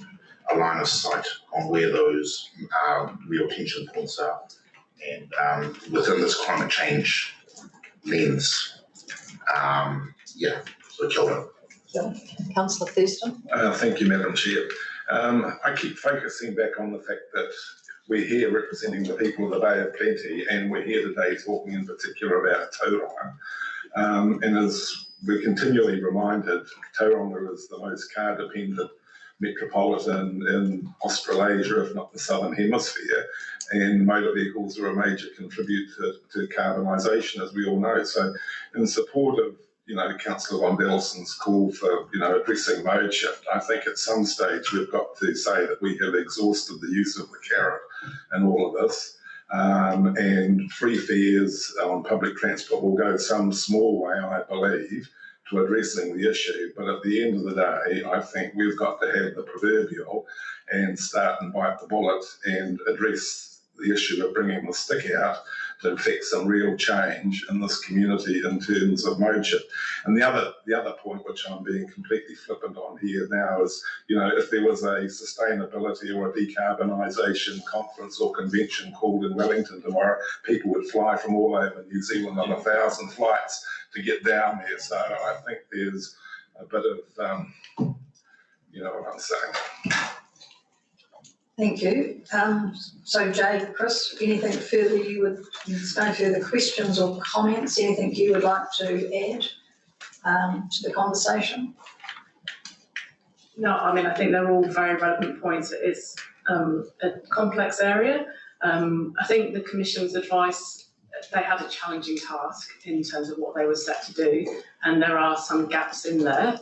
a line of sight on where those real tension points are, and within this climate change lens. So kia ora. Councillor Thurston. Thank you, Madam Chair. I keep focusing back on the fact that we're here representing the people of the Bay of Plenty, and we're here today talking in particular about Tauranga. And as we're continually reminded, Tauranga is the most car-dependent metropolitan in Australasia, if not the Southern Hemisphere, and motor vehicles are a major contributor to carbonisation, as we all know. So in support of Councillor Von Delson's call for, addressing mode shift, I think at some stage we've got to say that we have exhausted the use of the carrot in all of this. And free fares on public transport will go some small way, I believe, to addressing the issue. But at the end of the day, I think we've got to have the proverbial and start and bite the bullet and address the issue of bringing the stick out to effect some real change in this community in terms of mode shift. And the other point, which I'm being completely flippant on here now, is, if there was a sustainability or a decarbonisation conference or convention called in Wellington tomorrow, people would fly from all over New Zealand on 1,000 flights to get down there. So I think there's a bit of, you know what I'm saying. Thank you. So Jade, Chris, anything further there's no further questions or comments, anything you would like to add to the conversation? No, I mean, I think they're all very relevant points. It is a complex area. I think the Commission's advice, they had a challenging task in terms of what they were set to do, and there are some gaps in there.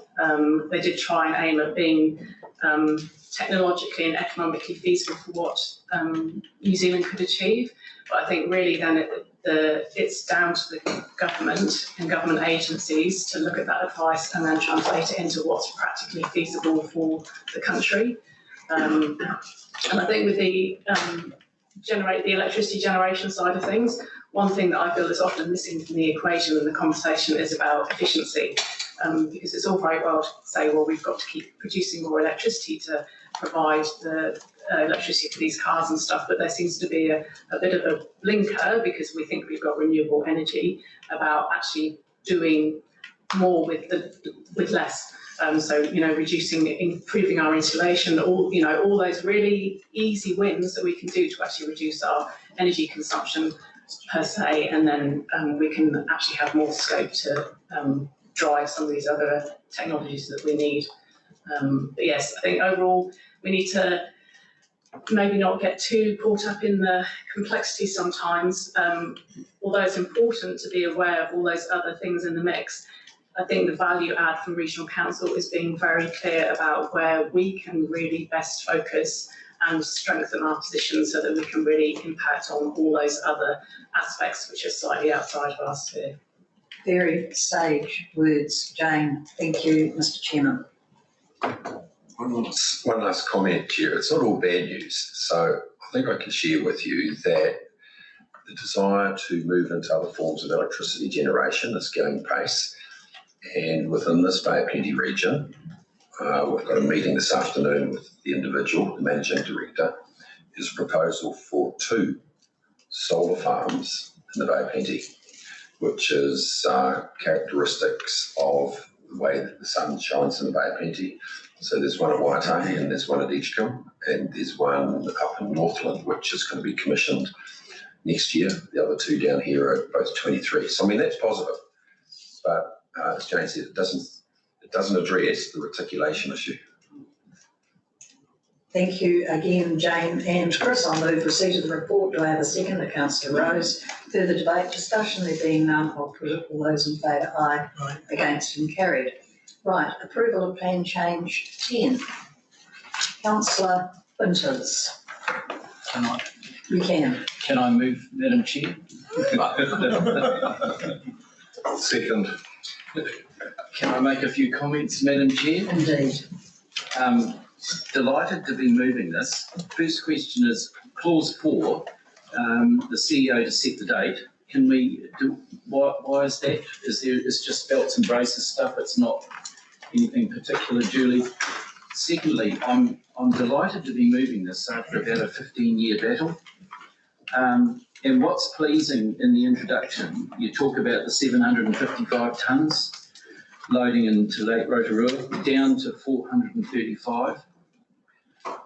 They did try and aim at being technologically and economically feasible for what New Zealand could achieve. But I think really then it's down to the government and government agencies to look at that advice and then translate it into what's practically feasible for the country. And I think with the electricity generation side of things, one thing that I feel is often missing from the equation and the conversation is about efficiency. Because it's all very well to say, well, we've got to keep producing more electricity to provide the electricity for these cars and stuff, but there seems to be a bit of a blinker because we think we've got renewable energy about actually doing more with less. So, reducing, improving our insulation, all those really easy wins that we can do to actually reduce our energy consumption per se, and then we can actually have more scope to drive some of these other technologies that we need. But yes, I think overall we need to maybe not get too caught up in the complexity sometimes, although it's important to be aware of all those other things in the mix. I think the value add from Regional Council is being very clear about where we can really best focus and strengthen our position so that we can really impact on all those other aspects which are slightly outside of our sphere. Very sage words, Jane. Thank you, Mr. Chairman. One last comment, Chair. It's not all bad news. So I think I can share with you that the desire to move into other forms of electricity generation is gaining pace. And within this Bay of Plenty region, we've got a meeting this afternoon with the individual, the managing director. There's a proposal for 2 solar farms in the Bay of Plenty, which is characteristics of the way that the sun shines in the Bay of Plenty. So there's one at Waitangi and there's one at Edgecombe, and there's one up in Northland, which is going to be commissioned next year. The other 2 down here are both 23. So, I mean, that's positive. But as Jane said, it doesn't address the reticulation issue. Thank you again, Jane and Chris. I'll move receipt of the report. Do I have a second? The Councillor Rose. Further debate, discussion, there being none, I'll put it. All those in favour, aye. Aye. Against and carried. Right, approval of plan change 10. Councillor Winters. Can I? You can. Can I move, Madam Chair? Second. Can I make a few comments, Madam Chair? Indeed. Delighted to be moving this. First question is clause 4, the CEO to set the date. Can we do, why is that? It's just belts and braces stuff. It's not anything particular, Julie. Secondly, I'm delighted to be moving this after about a 15-year battle. And what's pleasing in the introduction, you talk about the 755 tonnes loading into Lake Rotorua down to 435.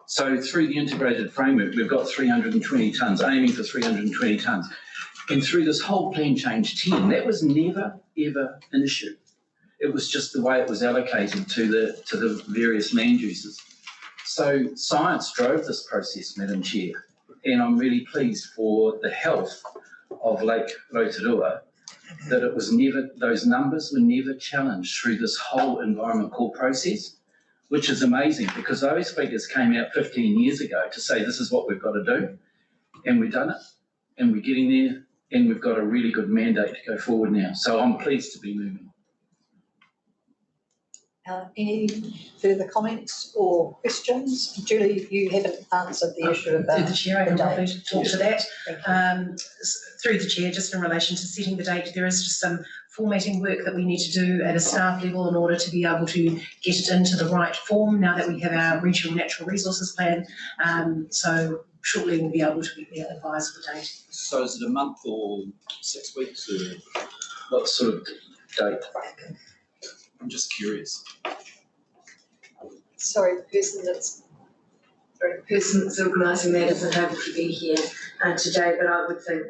So through the integrated framework, we've got 320 tonnes, aiming for 320 tonnes. And through this whole plan change 10, that was never, ever an issue. It was just the way it was allocated to the various land uses. So science drove this process, Madam Chair, and I'm really pleased for the health of Lake Rotorua that it was never, those numbers were never challenged through this whole environment call process, which is amazing because those figures came out 15 years ago to say this is what we've got to do, and we've done it, and we're getting there, and we've got a really good mandate to go forward now. So I'm pleased to be moving. Any further comments or questions? Julie, you haven't answered the issue about through the chair. I can probably talk to that. Through the chair, just in relation to setting the date, there is just some formatting work that we need to do at a staff level in order to be able to get it into the right form now that we have our regional natural resources plan. So shortly we'll be able to advise the date. So is it a month or 6 weeks or what sort of date? I'm just curious. Sorry, the person that's organising that isn't able to be here today, but I would think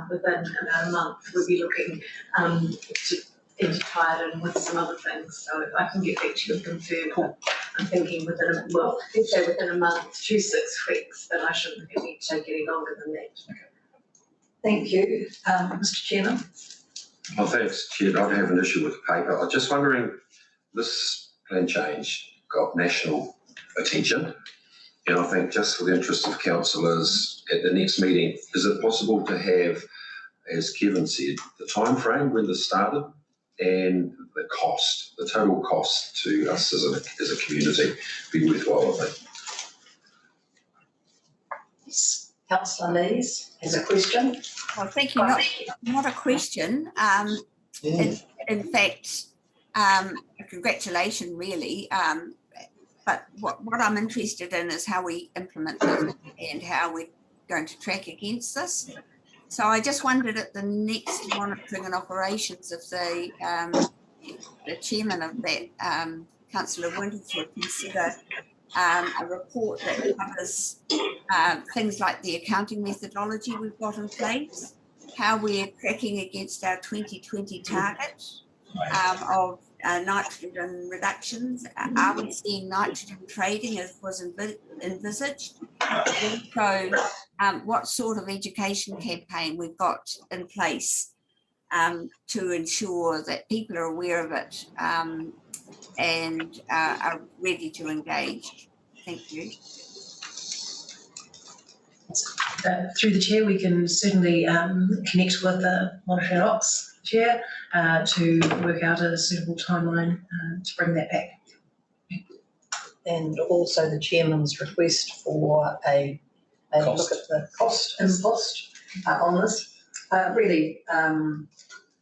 within about a month we'll be looking to tied in with some other things, so I can get back to you and confirm. Cool. I'm thinking within let's say within a month to 6 weeks, but I shouldn't need to take any longer than that. Okay. Thank you. Mr. Chairman. Oh, thanks, Chair. I don't have an issue with the paper. I'm just wondering, this plan change got national attention, and I think just for the interest of councillors at the next meeting, is it possible to have, as Kevin said, the time frame when this started and the cost, the total cost to us as a community, be worthwhile, I think. Yes. Councillor Lees has a question. Well, thank you. Not a question. In fact, a congratulation, really. But what I'm interested in is how we implement this and how we're going to track against this. So I just wondered at the next monitoring and operations if the chairman of that, Councillor Winters, would consider a report that covers things like the accounting methodology we've got in place, how we're tracking against our 2020 target of nitrogen reductions. Are we seeing nitrogen trading as was envisaged? So what sort of education campaign we've got in place to ensure that people are aware of it and are ready to engage. Thank you. Through the chair, we can certainly connect with the Monitoring Ops chair to work out a suitable timeline to bring that back. And also the chairman's request for a look at the cost impost on this really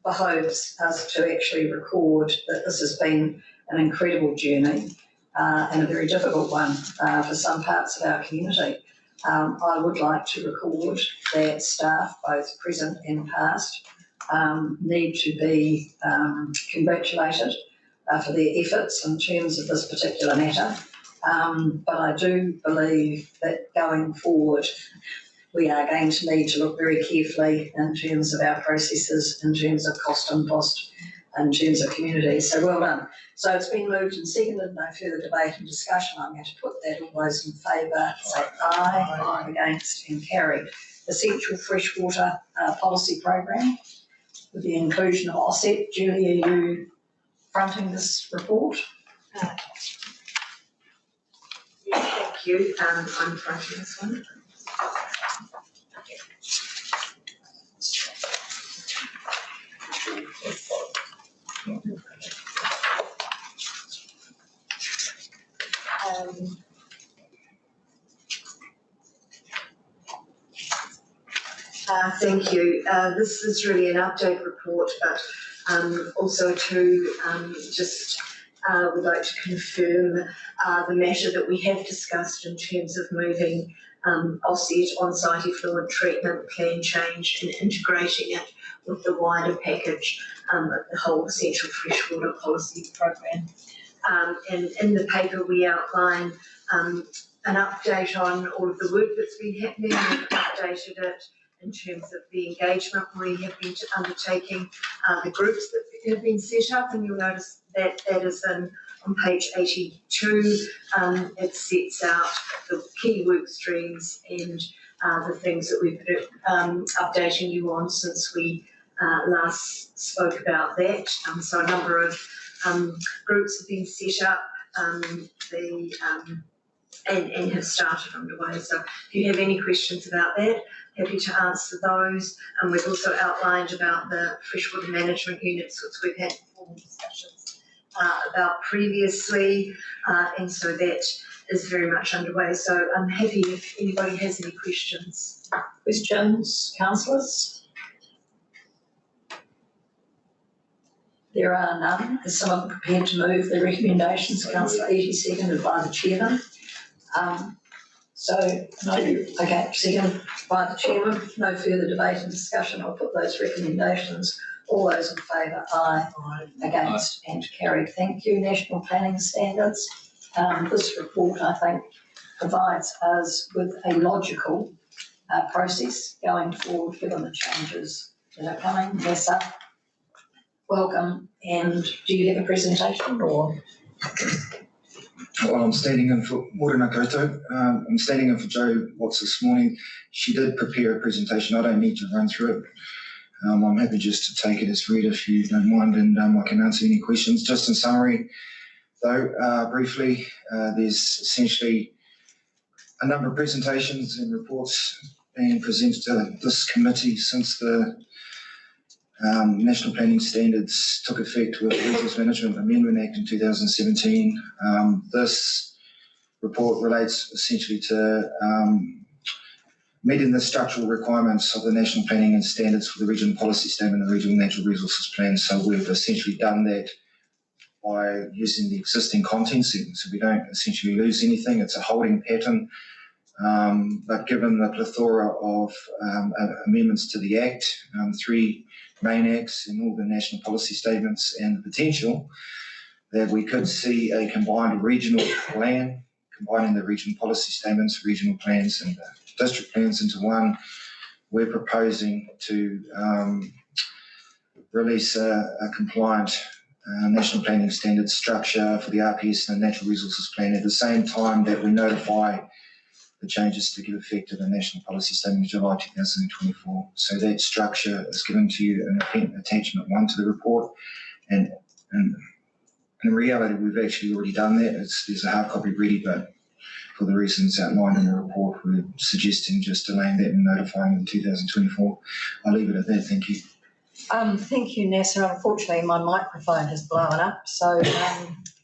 behoves us to actually record that this has been an incredible journey and a very difficult one for some parts of our community. I would like to record that staff, both present and past, need to be congratulated for their efforts in terms of this particular matter. But I do believe that going forward, we are going to need to look very carefully in terms of our processes, in terms of cost impost, in terms of community. So well done. So it's been moved and seconded, no further debate and discussion. I'm going to put that. All those in favour say aye. Aye. Against and carried. Essential Freshwater Policy Programme with the inclusion of OSEP. Julie, are you fronting this report? Thank you. I'm fronting this one. Thank you. This is really an update report, but also to would like to confirm the matter that we have discussed in terms of moving offset on-site effluent treatment plan change and integrating it with the wider package of the whole Essential Freshwater Policy Programme. And in the paper we outline an update on all of the work that's been happening. We've updated it in terms of the engagement we have been undertaking, the groups that have been set up, and you'll notice that that is on page 82. It sets out the key work streams and the things that we've been updating you on since we last spoke about that. So a number of groups have been set up and have started underway. So if you have any questions about that, happy to answer those. And we've also outlined about the freshwater management units, which we've had formal discussions about previously. And so that is very much underway. So I'm happy if anybody has any questions. Questions, councillors? There are none. Is someone prepared to move the recommendations? Councillor Eadie, seconded by the chairman. Seconded by the chairman. No further debate and discussion. I'll put those recommendations. All those in favour, aye. Aye. Against and carried. Thank you. National Planning Standards. This report, I think, provides us with a logical process going forward given the changes that are coming. Nessa. welcome. And do you have a presentation or? Well, I'm standing in for Morena Koutou. I'm standing in for Jo Watts this morning. She did prepare a presentation. I don't need to run through it. I'm happy just to take it as read if you don't mind, and I can answer any questions. Just in summary, though, briefly, there's essentially a number of presentations and reports being presented to this committee since the National Planning Standards took effect with the Resource Management Amendment Act in 2017. This report relates essentially to meeting the structural requirements of the National Planning and Standards for the Regional Policy Statement and the Regional Natural Resources Plan. So we've essentially done that by using the existing contents, so we don't essentially lose anything. It's a holding pattern. But given the plethora of amendments to the Act, 3 main acts and all the national policy statements, and the potential that we could see a combined regional plan, combining the regional policy statements, regional plans and district plans into one, we're proposing to release a compliant national planning standards structure for the RPS and the Natural Resources Plan at the same time that we notify the changes to give effect to the National Policy Statement in July 2024. So that structure is given to you in attachment 1 to the report. And in reality, we've actually already done that. There's a hard copy ready, but for the reasons outlined in the report, we're suggesting just delaying that and notifying in 2024. I'll leave it at that. Thank you. Thank you, Nasser. Unfortunately, my microphone has blown up. So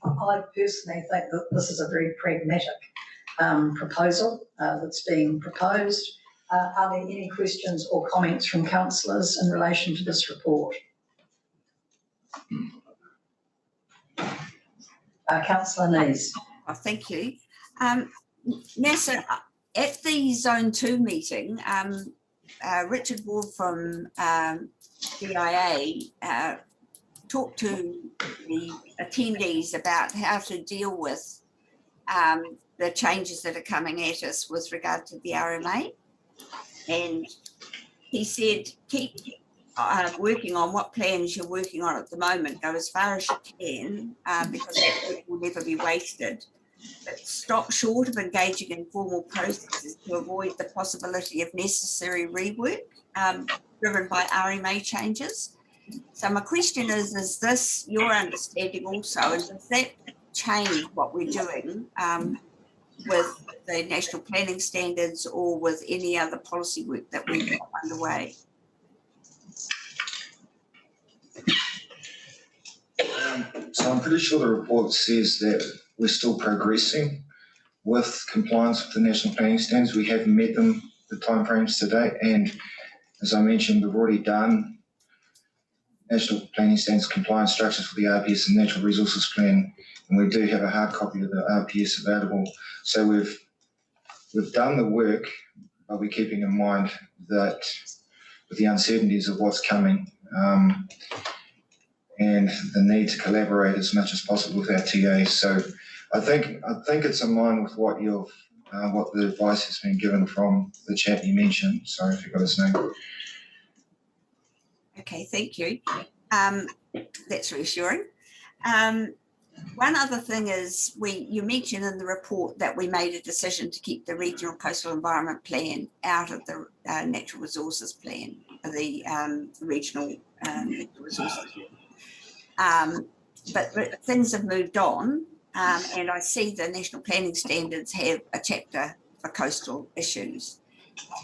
I personally think that this is a very pragmatic proposal that's being proposed. Are there any questions or comments from councillors in relation to this report? Councillor Nees. Oh, thank you. Nasser, at the Zone 2 meeting, Richard Ward from DIA talked to the attendees about how to deal with the changes that are coming at us with regard to the RMA. And he said, keep working on what plans you're working on at the moment, go as far as you can, because that work will never be wasted. But stop short of engaging in formal processes to avoid the possibility of necessary rework driven by RMA changes. So my question is this your understanding also, and does that change what we're doing with the National Planning Standards or with any other policy work that we've got underway? So I'm pretty sure the report says that we're still progressing with compliance with the National Planning Standards. We haven't met them, the timeframes to date, and as I mentioned, we've already done National Planning Standards compliance structures for the RPS and Natural Resources Plan, and we do have a hard copy of the RPS available. So we've done the work, but we're keeping in mind that with the uncertainties of what's coming and the need to collaborate as much as possible with our TA. So I think it's in line with what what the advice has been given from the chap you mentioned. Sorry if you got his name. Okay, thank you. That's reassuring. One other thing is you mentioned in the report that we made a decision to keep the Regional Coastal Environment Plan out of the Natural Resources Plan, the Regional Natural Resources Plan. But things have moved on, and I see the National Planning Standards have a chapter for coastal issues.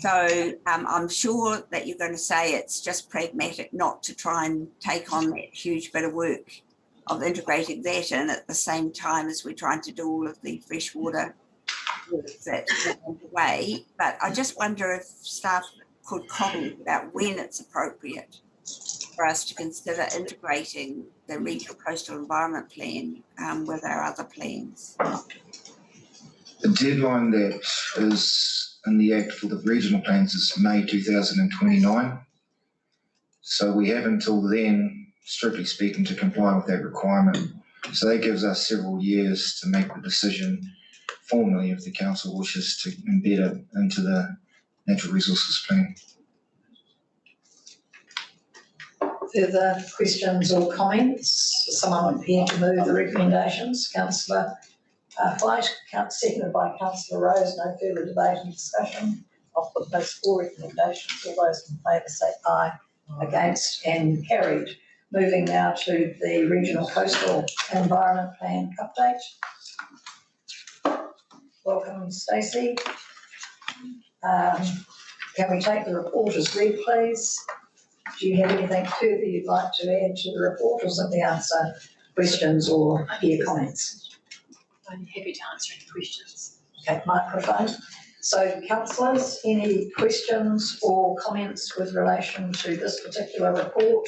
So I'm sure that you're going to say it's just pragmatic not to try and take on that huge bit of work of integrating that in at the same time as we're trying to do all of the freshwater work that's underway. But I just wonder if staff could comment about when it's appropriate for us to consider integrating the Regional Coastal Environment Plan with our other plans. The deadline that is in the Act for the regional plans is May 2029. So we have until then, strictly speaking, to comply with that requirement. So that gives us several years to make the decision formally if the council wishes to embed it into the Natural Resources Plan. further questions or comments? Someone prepared to move the recommendations? Councillor Fight, seconded by Councillor Rose. No further debate and discussion. I'll put those 4 recommendations. All those in favour say aye. Against, and carried. Moving now to the Regional Coastal Environment Plan update. Welcome, Stacey. Can we take the report as read, please? Do you have anything further you'd like to add to the report, or simply answer questions or hear comments? I'm happy to answer any questions. Okay, microphone. So, councillors, any questions or comments with relation to this particular report?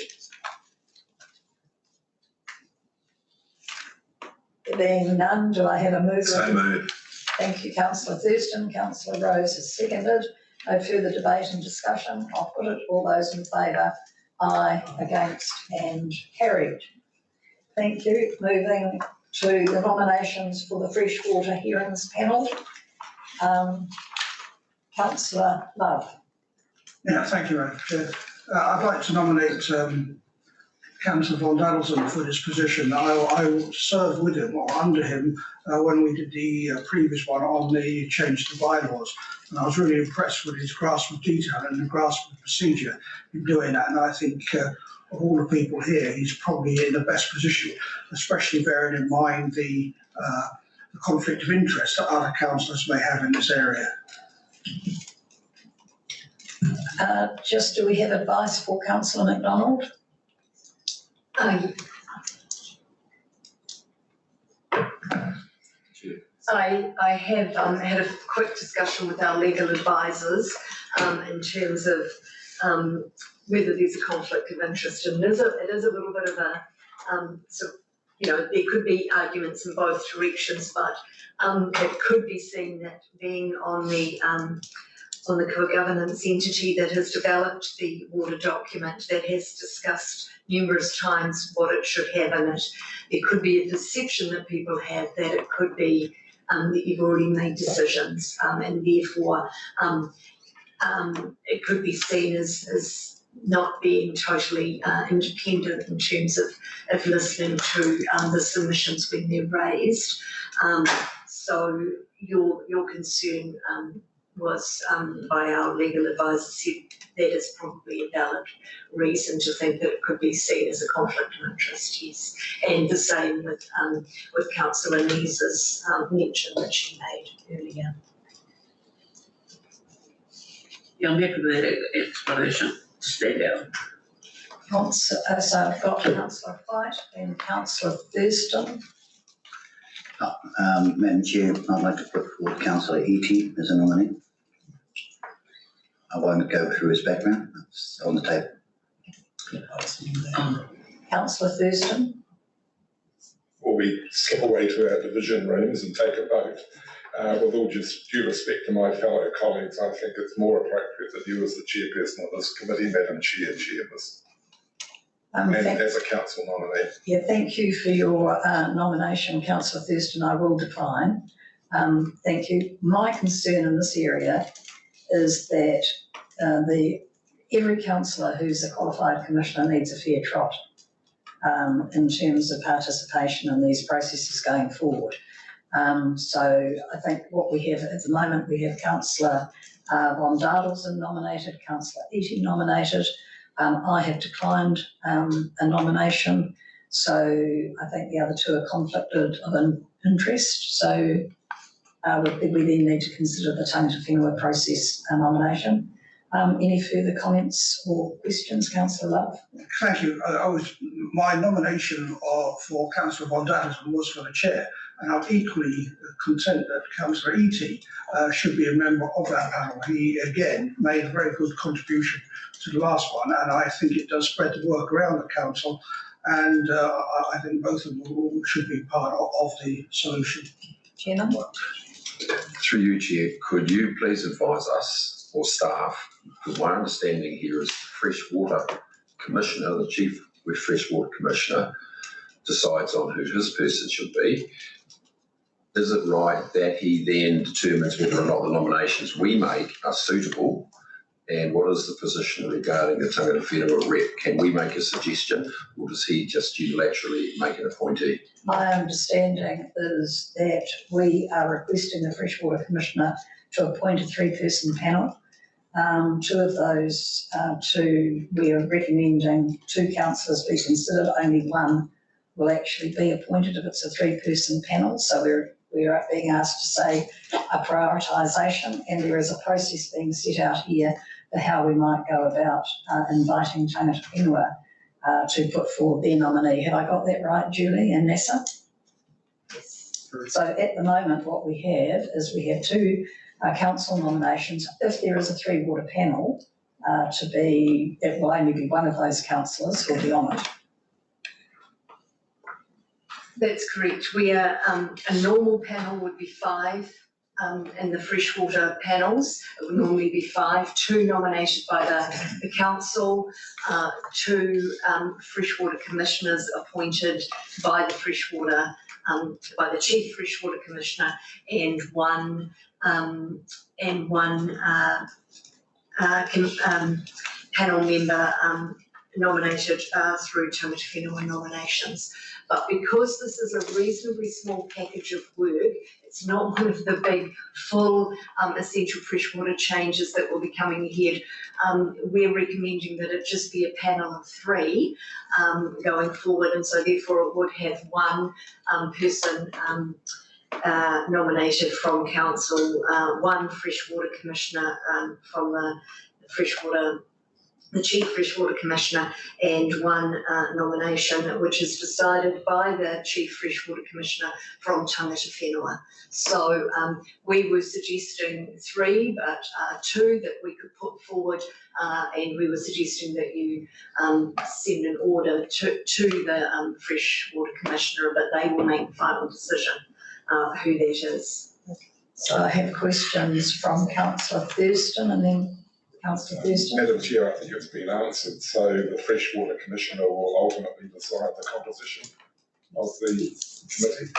There being none, do I have a mover? So moved. Thank you, Councillor Thurston. Councillor Rose has seconded. No further debate and discussion. I'll put it. All those in favour, aye. Against, and carried. Thank you. Moving to the nominations for the Freshwater Hearings Panel. Councillor Love. Yeah, thank you, Madam Chair. I'd like to nominate Councillor von Daddelson for this position. I served with him or under him when we did the previous one on the change to bylaws. And I was really impressed with his grasp of detail and the grasp of procedure in doing that. And I think of all the people here, he's probably in the best position, especially bearing in mind the conflict of interest that other councillors may have in this area. Just do we have advice for Councillor McDonald? I have had a quick discussion with our legal advisors in terms of whether there's a conflict of interest, and it is a little bit of a there could be arguments in both directions, but it could be seen that being on the co-governance entity that has developed the water document, that has discussed numerous times what it should have in it, there could be a perception that people have that it could be that you've already made decisions, and therefore it could be seen as not being totally independent in terms of listening to the submissions when they're raised. So your concern was by our legal advisor said that is probably a valid reason to think that it could be seen as a conflict of interest, yes. And the same with Councillor Neese's mention that she made earlier. Yeah, I'm happy with that explanation to stand out. So I've got Councillor Fight and Councillor Thurston. Madam Chair, I'd like to put forward Councillor Eaty as a nominee. I won't go through his background, it's on the table. Councillor Thurston. Or we skip away to our division rooms and take a vote. With all due respect to my fellow colleagues, I think it's more appropriate that you as the chairperson of this committee, Madam Chair, chair this. And as a council nominee. Yeah, thank you for your nomination, Councillor Thurston. I will decline. Thank you. My concern in this area is that every councillor who's a qualified commissioner needs a fair trot in terms of participation in these processes going forward. So I think what we have at the moment, we have Councillor von Daddelson nominated, Councillor Eating nominated. I have declined a nomination, so I think the other two are conflicted of interest. So we then need to consider the Tangata Whenua process nomination. Any further comments or questions, Councillor Love? Thank you. My nomination for Councillor von Daddelson was for the chair, and I'm equally content that Councillor Eaty should be a member of that panel. He, again, made a very good contribution to the last one, and I think it does spread the work around the council, and I think both of them should be part of the solution. Chairman? Through you, Chair, could you please advise us or staff, because my understanding here is the Freshwater Commissioner, the Chief Freshwater Commissioner, decides on who his person should be. Is it right that he then determines whether or not the nominations we make are suitable And what is the position regarding the Tangata Whenua rep? Can we make a suggestion, or does he just unilaterally make an appointee? My understanding is that we are requesting the Freshwater Commissioner to appoint a 3-person panel. Two of those we are recommending 2 councillors be considered. Only one will actually be appointed if it's a 3-person panel. So we are being asked to say a prioritisation, and there is a process being set out here for how we might go about inviting Tangata Whenua to put forward their nominee. Have I got that right, Julie and Nessa? Yes. So at the moment what we have is we have 2 council nominations. If there is a 3-water panel it will only be one of those councillors who will be on it. That's correct. We are, a normal panel would be 5, and the freshwater panels, it would normally be 5, 2 nominated by the council, 2 freshwater commissioners appointed by the freshwater, by the chief freshwater commissioner, and one panel member nominated through Tangata Whenua nominations. But because this is a reasonably small package of work, it's not one of the big, full essential freshwater changes that will be coming ahead. We're recommending that it just be a panel of 3 going forward, and so therefore it would have 1 person nominated from council, 1 freshwater commissioner from the chief freshwater commissioner, and 1 nomination which is decided by the chief freshwater commissioner from Tangata Whenua. So we were suggesting 3, but 2 that we could put forward, and we were suggesting that you send an order to the freshwater commissioner, but they will make the final decision who that is. So I have questions from Councillor Thurston and then Councillor Thurston. Madam Chair, I think it's been answered. So the Freshwater Commissioner will ultimately decide the composition of the committee.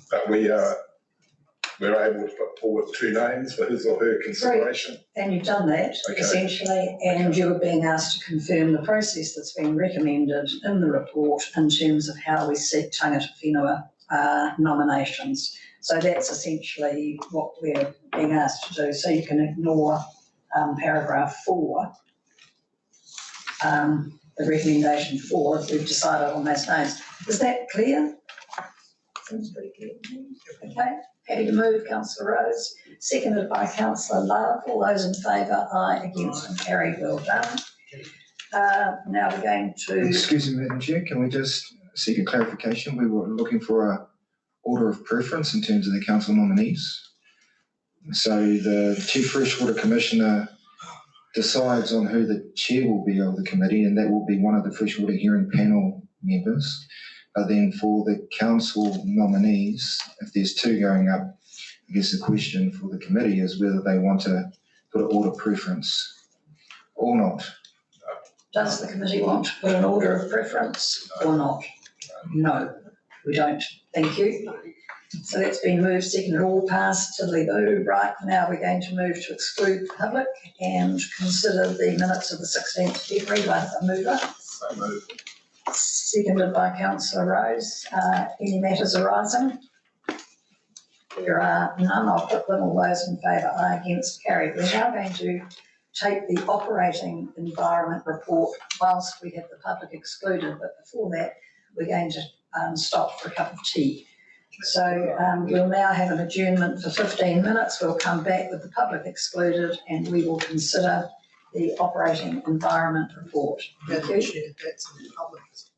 But we're able to put forward 2 names for his or her consideration. Great. And you've done that, essentially, and you were being asked to confirm the process that's been recommended in the report in terms of how we seek Tangata Whenua nominations. So that's essentially what we're being asked to do. So you can ignore paragraph 4, the recommendation 4, if we've decided on those names. Is that clear? Seems pretty clear to me. Okay, happy to move, Councillor Rose. Seconded by Councillor Love. All those in favour, aye, against and carried. Well done. Now we're going to... Excuse me, Madam Chair, can we just seek a clarification? We were looking for a order of preference in terms of the council nominees. So the Chief Freshwater Commissioner decides on who the chair will be of the committee, and that will be one of the freshwater hearing panel members. But then for the council nominees, if there's 2 going up, I guess the question for the committee is whether they want to put an order preference or not. Does the committee want to put an order of preference or not? No, we don't. Thank you. So that's been moved, seconded, all passed, tiddly-boo. Right, now we're going to move to exclude the public and consider the minutes of the 16th of February. By the mover. So moved. Seconded by Councillor Rose. Any matters arising? There are none. I'll put them. All those in favour, aye, against, carried. We're now going to take the operating environment report whilst we have the public excluded, but before that we're going to stop for a cup of tea. So we'll now have an adjournment for 15 minutes. We'll come back with the public excluded and we will consider the operating environment report. Thank you.